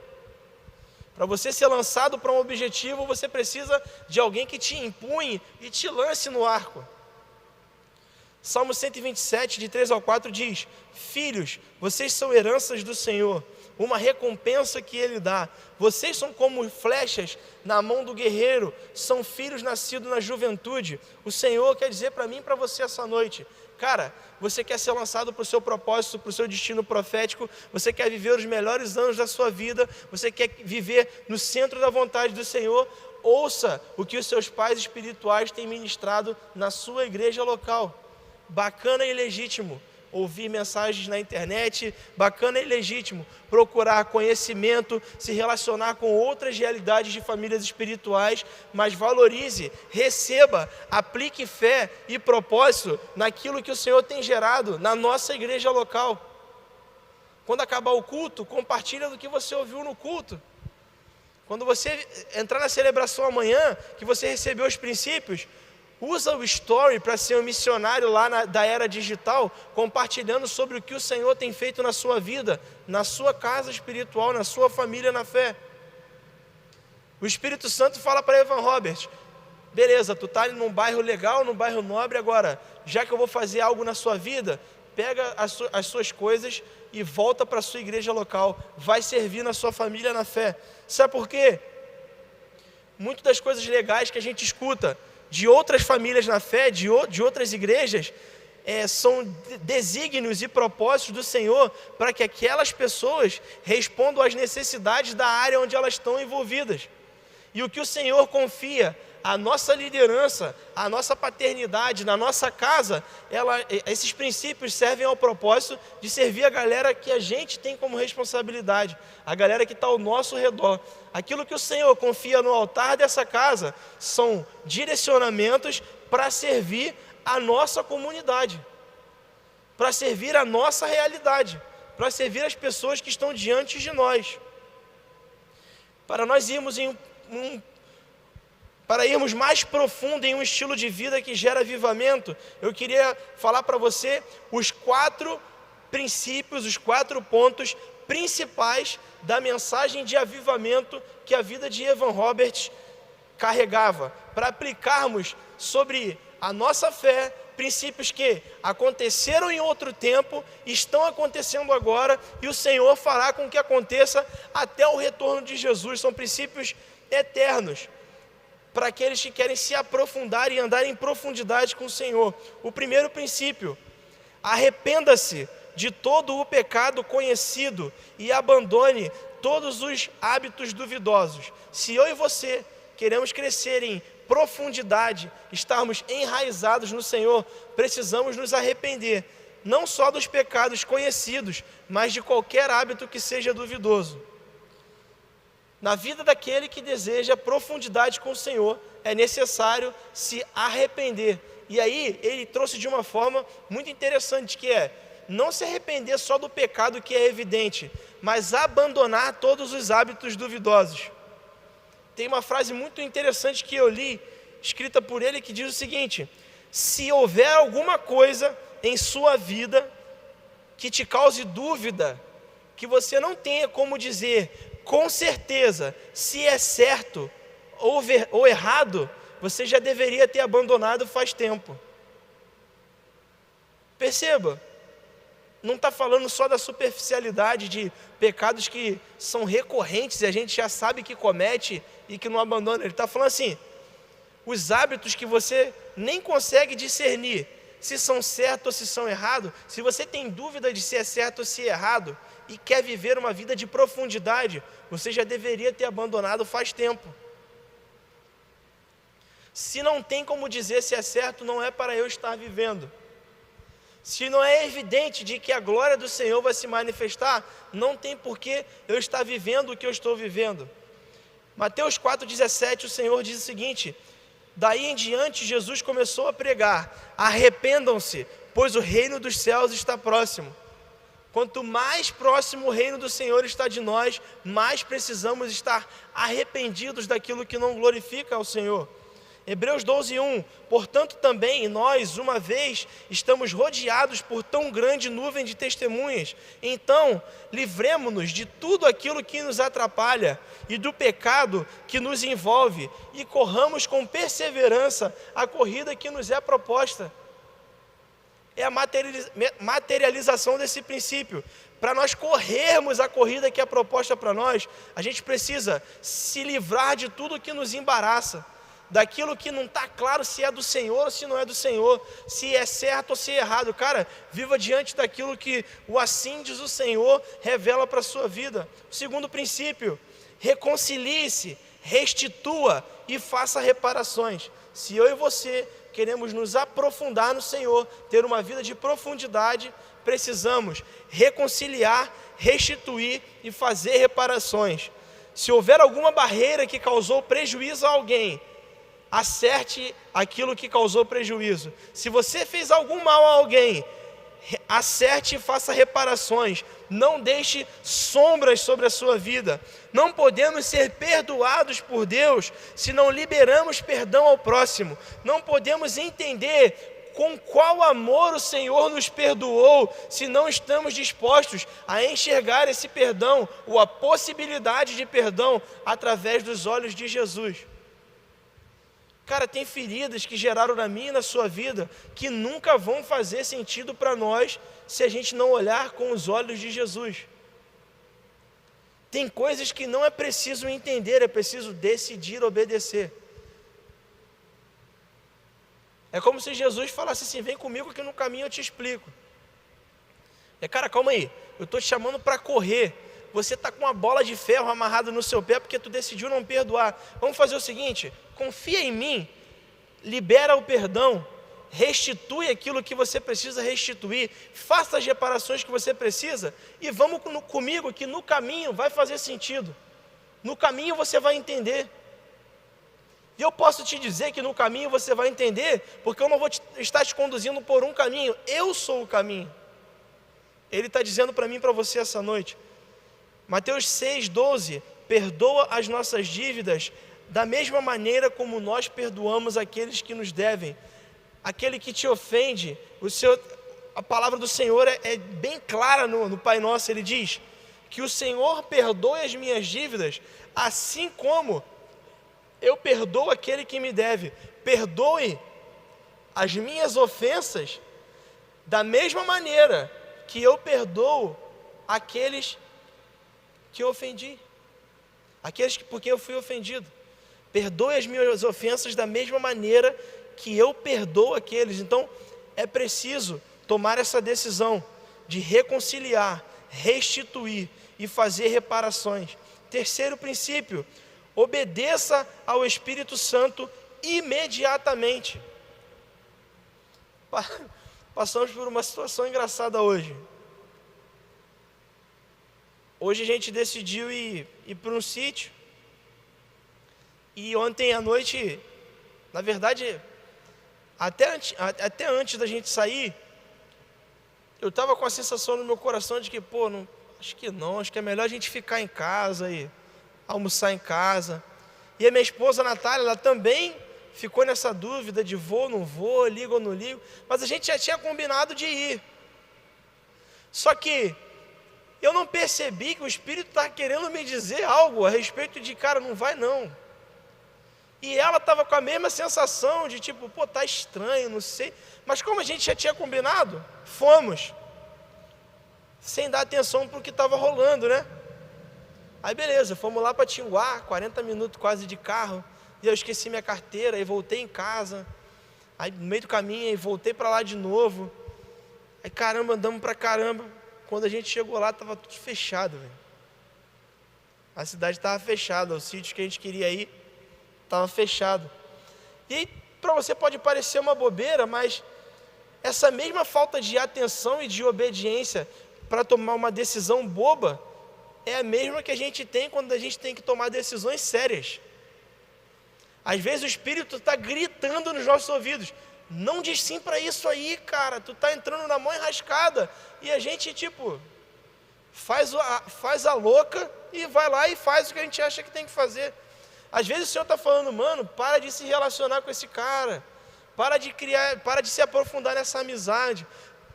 Para você ser lançado para um objetivo, você precisa de alguém que te empunhe e te lance no arco. Salmo 127, de 3 ao 4 diz: filhos, vocês são heranças do Senhor, uma recompensa que Ele dá. Vocês são como flechas na mão do guerreiro, são filhos nascidos na juventude. O Senhor quer dizer para mim e para você essa noite: cara, você quer ser lançado para o seu propósito, para o seu destino profético, você quer viver os melhores anos da sua vida, você quer viver no centro da vontade do Senhor, ouça o que os seus pais espirituais têm ministrado na sua igreja local. Bacana e legítimo ouvir mensagens na internet, bacana e legítimo procurar conhecimento, se relacionar com outras realidades de famílias espirituais, mas valorize, receba, aplique fé e propósito naquilo que o Senhor tem gerado na nossa igreja local. Quando acabar o culto, compartilha do que você ouviu no culto. Quando você entrar na celebração amanhã, que você recebeu os princípios, usa o story para ser um missionário lá da era digital, compartilhando sobre o que o Senhor tem feito na sua vida, na sua casa espiritual, na sua família na fé. O Espírito Santo fala para Evan Roberts: beleza, tu está num bairro legal, num bairro nobre, agora, já que eu vou fazer algo na sua vida, pega as suas coisas e volta para a sua igreja local, vai servir na sua família na fé. Sabe por quê? Muitas das coisas legais que a gente escuta de outras famílias na fé, de outras igrejas, são desígnios e propósitos do Senhor para que aquelas pessoas respondam às necessidades da área onde elas estão envolvidas. E o que o Senhor confia a nossa liderança, a nossa paternidade na nossa casa, esses princípios servem ao propósito de servir a galera que a gente tem como responsabilidade, a galera que está ao nosso redor. Aquilo que o Senhor confia no altar dessa casa são direcionamentos para servir a nossa comunidade, para servir a nossa realidade, para servir as pessoas que estão diante de nós. Para nós irmos mais profundo em um estilo de vida que gera avivamento, eu queria falar para você os 4 princípios, os 4 pontos principais da mensagem de avivamento que a vida de Evan Roberts carregava, para aplicarmos sobre a nossa fé, princípios que aconteceram em outro tempo, estão acontecendo agora, e o Senhor fará com que aconteça até o retorno de Jesus. São princípios eternos, para aqueles que querem se aprofundar e andar em profundidade com o Senhor. O primeiro princípio: arrependa-se de todo o pecado conhecido e abandone todos os hábitos duvidosos. Se eu e você queremos crescer em profundidade, estarmos enraizados no Senhor, precisamos nos arrepender, não só dos pecados conhecidos, mas de qualquer hábito que seja duvidoso. Na vida daquele que deseja profundidade com o Senhor, é necessário se arrepender. E aí, ele trouxe de uma forma muito interessante, que é não se arrepender só do pecado que é evidente, mas abandonar todos os hábitos duvidosos. Tem uma frase muito interessante que eu li, escrita por ele, que diz o seguinte: se houver alguma coisa em sua vida que te cause dúvida, que você não tenha como dizer com certeza se é certo ou errado, você já deveria ter abandonado faz tempo. Perceba, não está falando só da superficialidade de pecados que são recorrentes e a gente já sabe que comete e que não abandona. Ele está falando assim, os hábitos que você nem consegue discernir se são certos ou se são errados, se você tem dúvida de se é certo ou se é errado e quer viver uma vida de profundidade, você já deveria ter abandonado faz tempo. Se não tem como dizer se é certo, não é para eu estar vivendo. Se não é evidente de que a glória do Senhor vai se manifestar, não tem por que eu estar vivendo o que eu estou vivendo. Mateus 4,17, o Senhor diz o seguinte: daí em diante Jesus começou a pregar: arrependam-se, pois o reino dos céus está próximo. Quanto mais próximo o reino do Senhor está de nós, mais precisamos estar arrependidos daquilo que não glorifica ao Senhor. Hebreus 12:1, portanto também nós, uma vez, estamos rodeados por tão grande nuvem de testemunhas, então livremo-nos de tudo aquilo que nos atrapalha e do pecado que nos envolve e corramos com perseverança a corrida que nos é proposta. É a materialização desse princípio. Para nós corrermos a corrida que é proposta para nós, a gente precisa se livrar de tudo que nos embaraça, daquilo que não está claro se é do Senhor ou se não é do Senhor, se é certo ou se é errado. Cara, viva diante daquilo que o assim diz o Senhor revela para a sua vida. O segundo princípio: reconcilie-se, restitua e faça reparações. Se eu e você queremos nos aprofundar no Senhor, ter uma vida de profundidade, precisamos reconciliar, restituir e fazer reparações. Se houver alguma barreira que causou prejuízo a alguém, acerte aquilo que causou prejuízo. Se você fez algum mal a alguém, acerte e faça reparações. Não deixe sombras sobre a sua vida. Não podemos ser perdoados por Deus se não liberamos perdão ao próximo. Não podemos entender com qual amor o Senhor nos perdoou se não estamos dispostos a enxergar esse perdão ou a possibilidade de perdão através dos olhos de Jesus. Cara, tem feridas que geraram na minha e na sua vida que nunca vão fazer sentido para nós se a gente não olhar com os olhos de Jesus. Tem coisas que não é preciso entender, é preciso decidir obedecer. É como se Jesus falasse assim: vem comigo que no caminho eu te explico. Cara, calma aí, eu estou te chamando para correr, você está com uma bola de ferro amarrada no seu pé porque tu decidiu não perdoar. Vamos fazer o seguinte, confia em mim, libera o perdão, restitui aquilo que você precisa restituir, faça as reparações que você precisa e vamos comigo que no caminho vai fazer sentido, no caminho você vai entender. E eu posso te dizer que no caminho você vai entender, porque eu não vou estar te conduzindo por um caminho, eu sou o caminho. Ele está dizendo para mim e para você essa noite. Mateus 6,12, perdoa as nossas dívidas da mesma maneira como nós perdoamos aqueles que nos devem. Aquele que te ofende, a palavra do Senhor é bem clara no Pai Nosso, ele diz que o Senhor perdoe as minhas dívidas, assim como eu perdoo aquele que me deve. Perdoe as minhas ofensas da mesma maneira que eu perdoo aqueles que eu ofendi, aqueles por quem eu fui ofendido. Perdoe as minhas ofensas da mesma maneira que eu perdoo aqueles. Então é preciso tomar essa decisão de reconciliar, restituir e fazer reparações. Terceiro princípio, obedeça ao Espírito Santo imediatamente. Passamos por uma situação engraçada hoje. Hoje a gente decidiu ir para um sítio. E ontem à noite, na verdade, até antes da gente sair, eu estava com a sensação no meu coração de que, acho que é melhor a gente ficar em casa e almoçar em casa. E a minha esposa Natália, ela também ficou nessa dúvida de vou ou não vou, ligo ou não ligo, mas a gente já tinha combinado de ir. Só que eu não percebi que o Espírito estava querendo me dizer algo a respeito de, cara, não vai não. E ela estava com a mesma sensação de tipo, tá estranho, não sei. Mas como a gente já tinha combinado, fomos. Sem dar atenção para o que estava rolando, né? Aí beleza, fomos lá para Tinguá, 40 minutos quase de carro. E eu esqueci minha carteira, aí voltei em casa. Aí no meio do caminho, aí voltei para lá de novo. Aí caramba, andamos para caramba. Quando a gente chegou lá, estava tudo fechado, velho. A cidade estava fechada, o sítio que a gente queria ir estava fechado. E aí, para você pode parecer uma bobeira, mas essa mesma falta de atenção e de obediência para tomar uma decisão boba é a mesma que a gente tem quando a gente tem que tomar decisões sérias. Às vezes o Espírito está gritando nos nossos ouvidos, não diz sim para isso aí, cara, tu está entrando na mão enrascada. E a gente faz a louca e vai lá e faz o que a gente acha que tem que fazer. Às vezes o Senhor está falando, mano, para de se relacionar com esse cara, para de se aprofundar nessa amizade,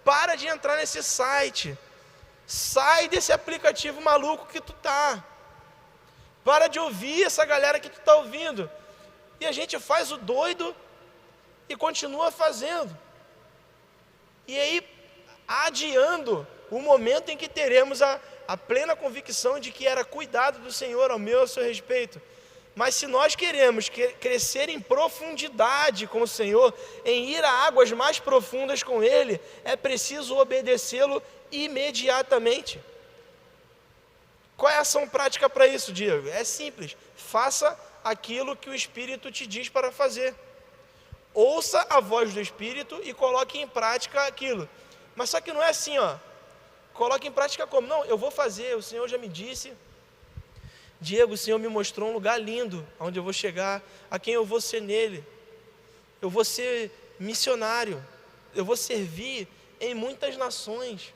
para de entrar nesse site, sai desse aplicativo maluco que tu tá, para de ouvir essa galera que tu está ouvindo. E a gente faz o doido e continua fazendo. E aí, adiando o momento em que teremos a plena convicção de que era cuidado do Senhor ao meu e ao seu respeito. Mas se nós queremos crescer em profundidade com o Senhor, em ir a águas mais profundas com Ele, é preciso obedecê-lo imediatamente. Qual é a ação prática para isso, Diego? É simples, faça aquilo que o Espírito te diz para fazer. Ouça a voz do Espírito e coloque em prática aquilo. Mas só que não é assim, coloque em prática como? Não, eu vou fazer, o Senhor já me disse. Diego, o Senhor me mostrou um lugar lindo, onde eu vou chegar, a quem eu vou ser nele. Eu vou ser missionário, eu vou servir em muitas nações.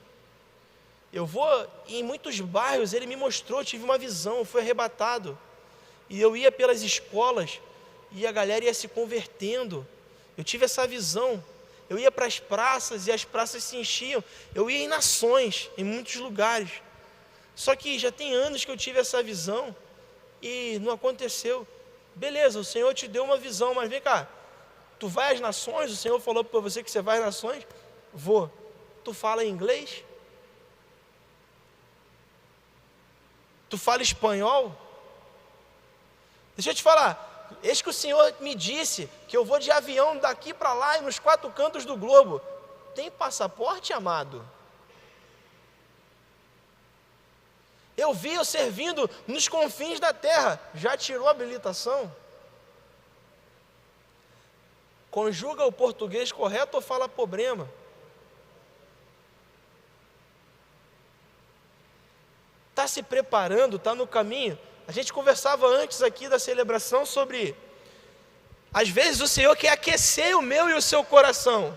Eu vou em muitos bairros, ele me mostrou, eu tive uma visão, eu fui arrebatado. E eu ia pelas escolas, e a galera ia se convertendo. Eu tive essa visão. Eu ia para as praças, e as praças se enchiam. Eu ia em nações, em muitos lugares. Só que já tem anos que eu tive essa visão e não aconteceu. Beleza, o Senhor te deu uma visão, mas vem cá, tu vai às nações, o Senhor falou para você que você vai às nações? Vou. Tu fala inglês? Tu fala espanhol? Deixa eu te falar, eis que o Senhor me disse que eu vou de avião daqui para lá e nos 4 cantos do globo. Tem passaporte, amado? Eu vi eu servindo nos confins da terra. Já tirou a habilitação? Conjuga o português correto ou fala problema? Está se preparando, está no caminho? A gente conversava antes aqui da celebração sobre, às vezes o Senhor quer aquecer o meu e o seu coração,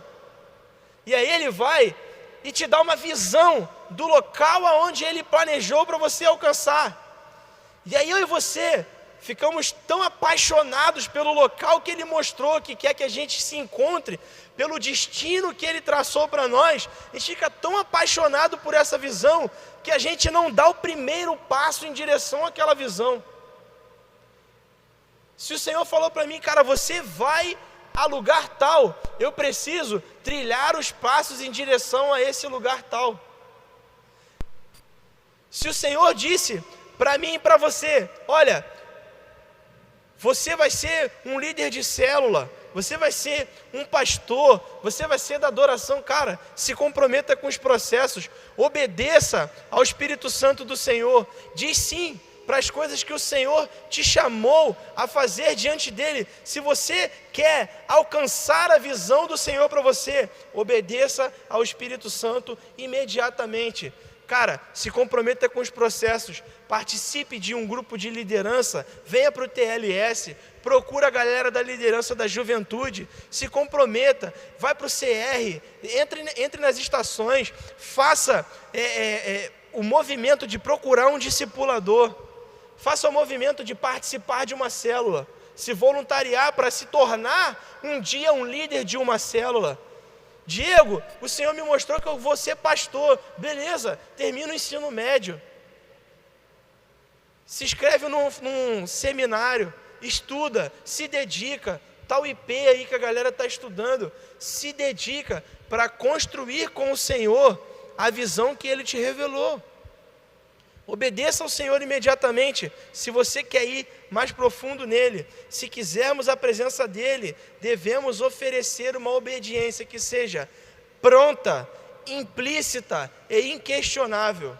e aí Ele vai e te dá uma visão do local aonde Ele planejou para você alcançar, e aí eu e você ficamos tão apaixonados pelo local que Ele mostrou, que quer que a gente se encontre, pelo destino que Ele traçou para nós, a gente fica tão apaixonado por essa visão, que a gente não dá o primeiro passo em direção àquela visão. Se o Senhor falou para mim, cara, você vai a lugar tal, eu preciso trilhar os passos em direção a esse lugar tal. Se o Senhor disse para mim e para você, olha, você vai ser um líder de célula, você vai ser um pastor, você vai ser da adoração, cara, se comprometa com os processos, obedeça ao Espírito Santo do Senhor, diz sim para as coisas que o Senhor te chamou a fazer diante dEle. Se você quer alcançar a visão do Senhor para você, obedeça ao Espírito Santo imediatamente. Cara, se comprometa com os processos, participe de um grupo de liderança, venha para o TLS, procura a galera da liderança da juventude, se comprometa, vai para o CR, entre nas estações, faça o movimento de procurar um discipulador, faça o movimento de participar de uma célula, se voluntariar para se tornar um dia um líder de uma célula. Diego, o Senhor me mostrou que eu vou ser pastor. Beleza, termina o ensino médio. Se inscreve num seminário, estuda, se dedica. Tal IP aí que a galera está estudando. Se dedica para construir com o Senhor a visão que Ele te revelou. Obedeça ao Senhor imediatamente, se você quer ir mais profundo nele. Se quisermos a presença dEle, devemos oferecer uma obediência que seja pronta, implícita e inquestionável.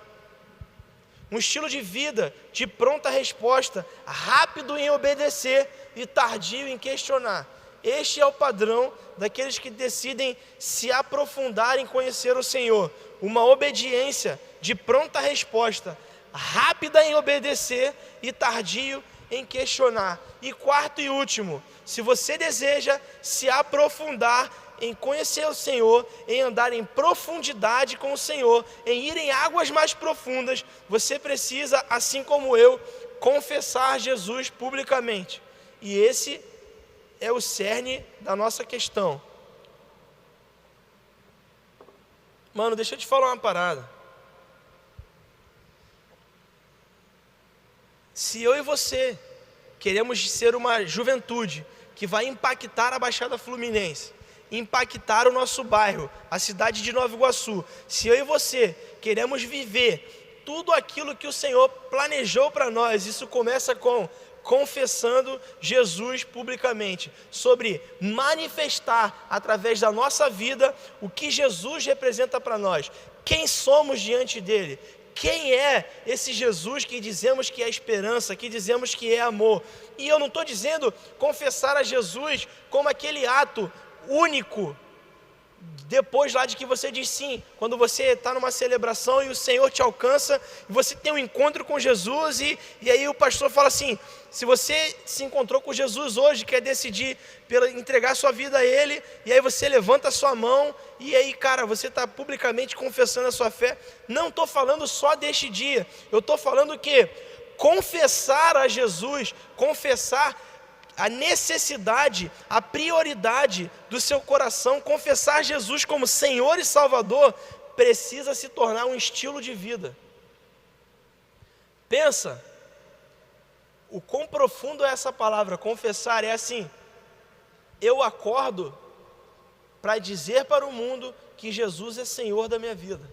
Um estilo de vida de pronta resposta, rápido em obedecer e tardio em questionar. Este é o padrão daqueles que decidem se aprofundar em conhecer o Senhor. Uma obediência de pronta resposta, rápida em obedecer e tardio em questionar. E quarto e último, se você deseja se aprofundar em conhecer o Senhor, em andar em profundidade com o Senhor, em ir em águas mais profundas, você precisa, assim como eu, confessar Jesus publicamente. E esse é o cerne da nossa questão. Mano, deixa eu te falar uma parada. Se eu e você queremos ser uma juventude que vai impactar a Baixada Fluminense, impactar o nosso bairro, a cidade de Nova Iguaçu, se eu e você queremos viver tudo aquilo que o Senhor planejou para nós, isso começa com confessando Jesus publicamente, sobre manifestar através da nossa vida o que Jesus representa para nós, quem somos diante dEle. Quem é esse Jesus que dizemos que é esperança, que dizemos que é amor? E eu não estou dizendo confessar a Jesus como aquele ato único, depois lá de que você diz sim, quando você está numa celebração e o Senhor te alcança, e você tem um encontro com Jesus, e aí o pastor fala assim, se você se encontrou com Jesus hoje, quer decidir entregar sua vida a Ele, e aí você levanta a sua mão, e aí cara, você está publicamente confessando a sua fé. Não estou falando só deste dia, eu estou falando que confessar a Jesus, confessar a necessidade, a prioridade do seu coração, confessar Jesus como Senhor e Salvador, precisa se tornar um estilo de vida. Pensa, o quão profundo é essa palavra, confessar, é assim, eu acordo para dizer para o mundo que Jesus é Senhor da minha vida.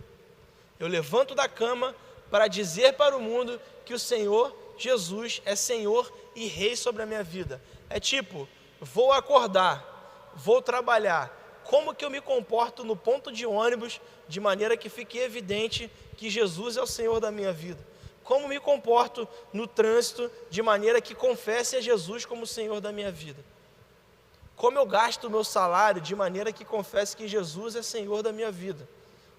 Eu levanto da cama para dizer para o mundo que o Senhor Jesus é Senhor e Rei sobre a minha vida. É tipo, vou acordar, vou trabalhar, como que eu me comporto no ponto de ônibus, de maneira que fique evidente que Jesus é o Senhor da minha vida? Como me comporto no trânsito de maneira que confesse a Jesus como Senhor da minha vida? Como eu gasto o meu salário de maneira que confesse que Jesus é Senhor da minha vida?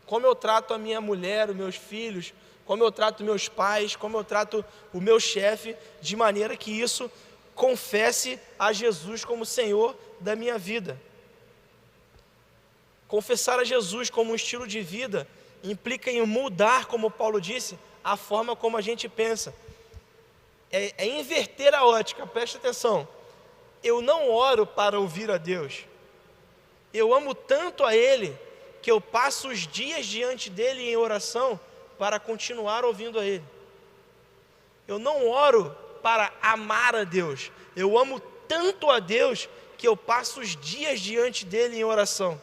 Como eu trato a minha mulher, os meus filhos, como eu trato meus pais, como eu trato o meu chefe, de maneira que isso confesse a Jesus como Senhor da minha vida. Confessar a Jesus como um estilo de vida implica em mudar, como Paulo disse, a forma como a gente pensa. É inverter a ótica, preste atenção. Eu não oro para ouvir a Deus. Eu amo tanto a Ele, que eu passo os dias diante dEle em oração para continuar ouvindo a Ele. Eu não oro para amar a Deus. Eu amo tanto a Deus, que eu passo os dias diante dEle em oração.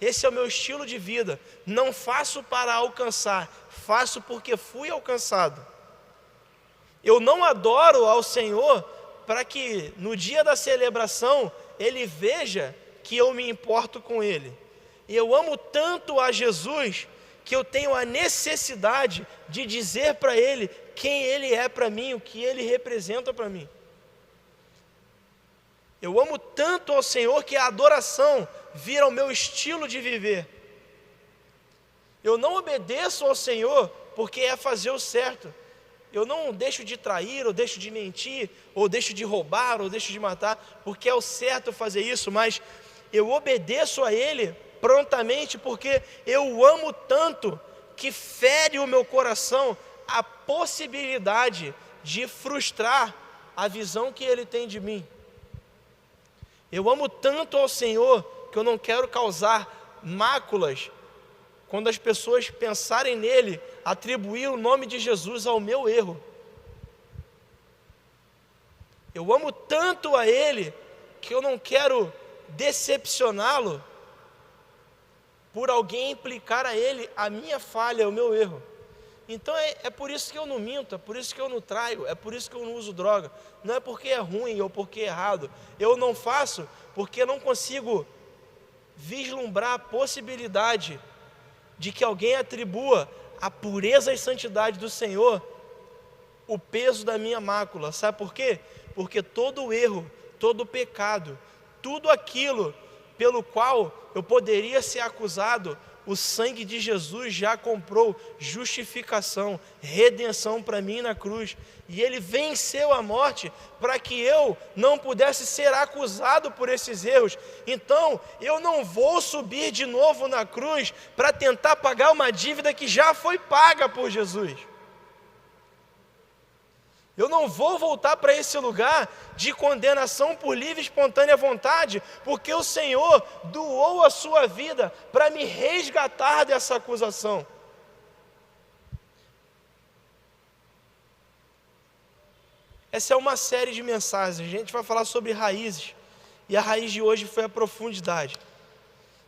Esse é o meu estilo de vida. Não faço para alcançar, faço porque fui alcançado. Eu não adoro ao Senhor para que no dia da celebração Ele veja que eu me importo com Ele. Eu amo tanto a Jesus que eu tenho a necessidade de dizer para Ele quem Ele é para mim, o que Ele representa para mim. Eu amo tanto ao Senhor que a adoração vira o meu estilo de viver. Eu não obedeço ao Senhor porque é fazer o certo. Eu não deixo de trair, ou deixo de mentir, ou deixo de roubar, ou deixo de matar, porque é o certo fazer isso, mas eu obedeço a Ele prontamente porque eu amo tanto que fere o meu coração a possibilidade de frustrar a visão que Ele tem de mim. Eu amo tanto ao Senhor que eu não quero causar máculas quando as pessoas pensarem nele, atribuir o nome de Jesus ao meu erro. Eu amo tanto a Ele que eu não quero decepcioná-lo por alguém implicar a Ele a minha falha, o meu erro. Então é por isso que eu não minto, é por isso que eu não traio, é por isso que eu não uso droga. Não é porque é ruim ou porque é errado. Eu não faço porque eu não consigo vislumbrar a possibilidade de que alguém atribua a pureza e santidade do Senhor o peso da minha mácula. Sabe por quê? Porque todo erro, todo pecado, tudo aquilo pelo qual eu poderia ser acusado, o sangue de Jesus já comprou justificação, redenção para mim na cruz. E Ele venceu a morte para que eu não pudesse ser acusado por esses erros. Então, eu não vou subir de novo na cruz para tentar pagar uma dívida que já foi paga por Jesus. Eu não vou voltar para esse lugar de condenação por livre e espontânea vontade, porque o Senhor doou a sua vida para me resgatar dessa acusação. Essa é uma série de mensagens. A gente vai falar sobre raízes, e a raiz de hoje foi a profundidade.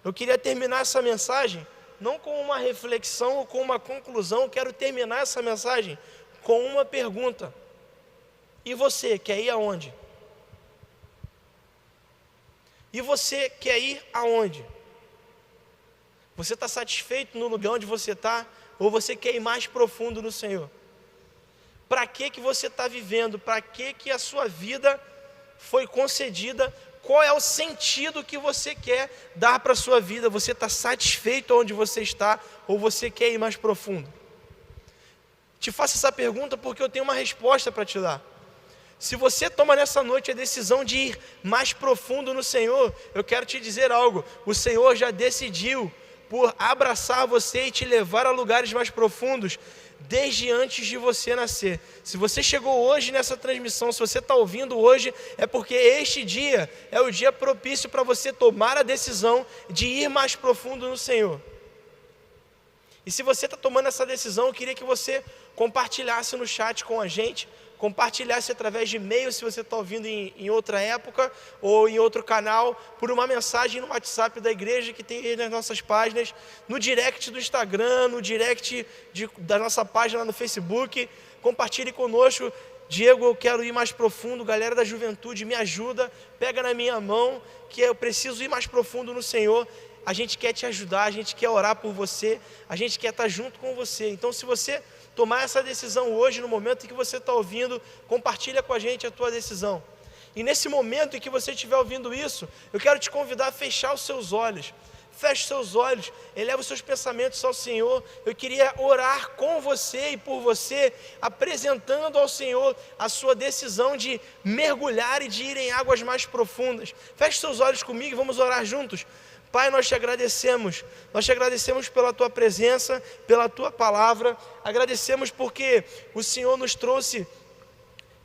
Eu queria terminar essa mensagem não com uma reflexão ou com uma conclusão. Eu quero terminar essa mensagem com uma pergunta. E você quer ir aonde? E você quer ir aonde? Você está satisfeito no lugar onde você está? Ou você quer ir mais profundo no Senhor? Para que você está vivendo? Para que a sua vida foi concedida? Qual é o sentido que você quer dar para a sua vida? Você está satisfeito onde você está? Ou você quer ir mais profundo? Te faço essa pergunta porque eu tenho uma resposta para te dar. Se você toma nessa noite a decisão de ir mais profundo no Senhor, eu quero te dizer algo. O Senhor já decidiu por abraçar você e te levar a lugares mais profundos desde antes de você nascer. Se você chegou hoje nessa transmissão, se você está ouvindo hoje, é porque este dia é o dia propício para você tomar a decisão de ir mais profundo no Senhor. E se você está tomando essa decisão, eu queria que você compartilhasse no chat com a gente, compartilhasse através de e-mail, se você está ouvindo em outra época ou em outro canal, por uma mensagem no WhatsApp da igreja que tem aí nas nossas páginas, no direct do Instagram, no direct da nossa página lá no Facebook. Compartilhe conosco. Diego, eu quero ir mais profundo. Galera da juventude, me ajuda, pega na minha mão, que eu preciso ir mais profundo no Senhor. A gente quer te ajudar, a gente quer orar por você, a gente quer estar junto com você. Então, se você tomar essa decisão hoje, no momento em que você está ouvindo, compartilha com a gente a tua decisão. E nesse momento em que você estiver ouvindo isso, eu quero te convidar a fechar os seus olhos. Feche seus olhos, eleva os seus pensamentos ao Senhor. Eu queria orar com você e por você, apresentando ao Senhor a sua decisão de mergulhar e de ir em águas mais profundas. Feche seus olhos comigo e vamos orar juntos. Pai, nós te agradecemos pela Tua presença, pela Tua palavra, agradecemos porque o Senhor nos trouxe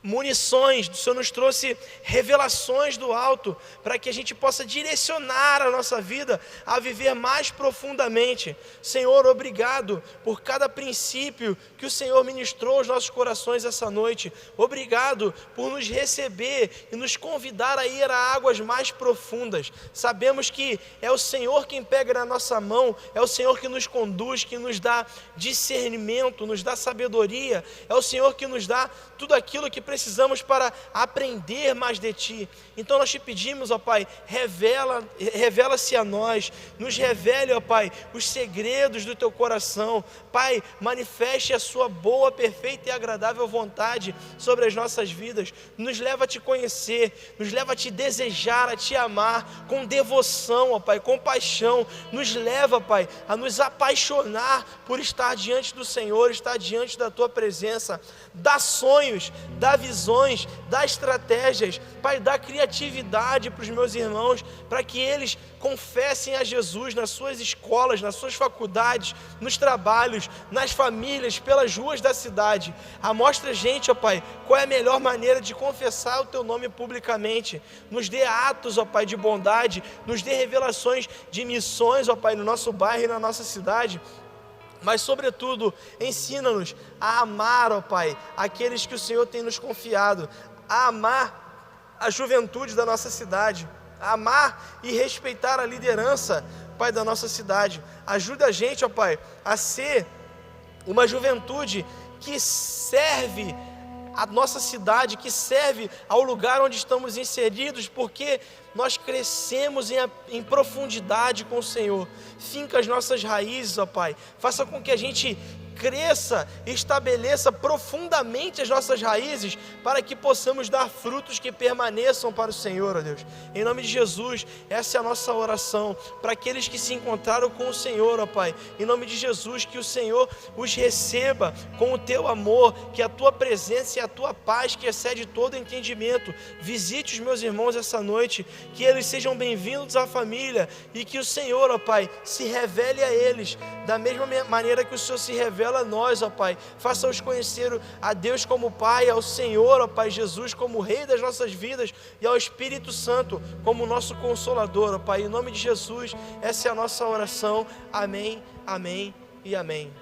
munições, o Senhor nos trouxe revelações do alto, para que a gente possa direcionar a nossa vida a viver mais profundamente. Senhor, obrigado por cada princípio que o Senhor ministrou aos nossos corações essa noite. Obrigado por nos receber e nos convidar a ir a águas mais profundas. Sabemos que é o Senhor quem pega na nossa mão, é o Senhor que nos conduz, que nos dá discernimento, nos dá sabedoria, é o Senhor que nos dá tudo aquilo que precisamos para aprender mais de Ti. Então nós te pedimos, ó Pai, revela-se a nós, nos revele, ó Pai, os segredos do Teu coração. Pai, manifeste a Sua boa, perfeita e agradável vontade sobre as nossas vidas. Nos leva a Te conhecer, nos leva a Te desejar, a Te amar com devoção, ó Pai, com paixão. Nos leva, Pai, a nos apaixonar por estar diante do Senhor, estar diante da Tua presença. Dá sonhos, dá visões, dá estratégias, Pai, dá criatividade para os meus irmãos, para que eles confessem a Jesus nas suas escolas, nas suas faculdades, nos trabalhos, nas famílias, pelas ruas da cidade. Mostra a gente, ó Pai, qual é a melhor maneira de confessar o Teu nome publicamente. Nos dê atos, ó Pai, de bondade, nos dê revelações de missões, ó Pai, no nosso bairro e na nossa cidade. Mas, sobretudo, ensina-nos a amar, ó Pai, aqueles que o Senhor tem nos confiado, a amar a juventude da nossa cidade, a amar e respeitar a liderança, Pai, da nossa cidade. Ajuda a gente, ó Pai, a ser uma juventude que serve a nossa cidade, que serve ao lugar onde estamos inseridos, porque nós crescemos em profundidade com o Senhor. Finca as nossas raízes, ó Pai, faça com que a gente cresça, estabeleça profundamente as nossas raízes, para que possamos dar frutos que permaneçam para o Senhor, ó Deus. Em nome de Jesus, essa é a nossa oração, para aqueles que se encontraram com o Senhor, ó Pai. Em nome de Jesus, que o Senhor os receba com o Teu amor, que a Tua presença e a Tua paz, que excede todo entendimento, visite os meus irmãos essa noite, que eles sejam bem-vindos à família, e que o Senhor, ó Pai, se revele a eles, da mesma maneira que o Senhor se revela a nós, ó Pai. Faça-os conhecer a Deus como Pai, ao Senhor, ó Pai, Jesus como Rei das nossas vidas, e ao Espírito Santo como nosso Consolador, ó Pai. Em nome de Jesus, essa é a nossa oração. Amém, amém e amém.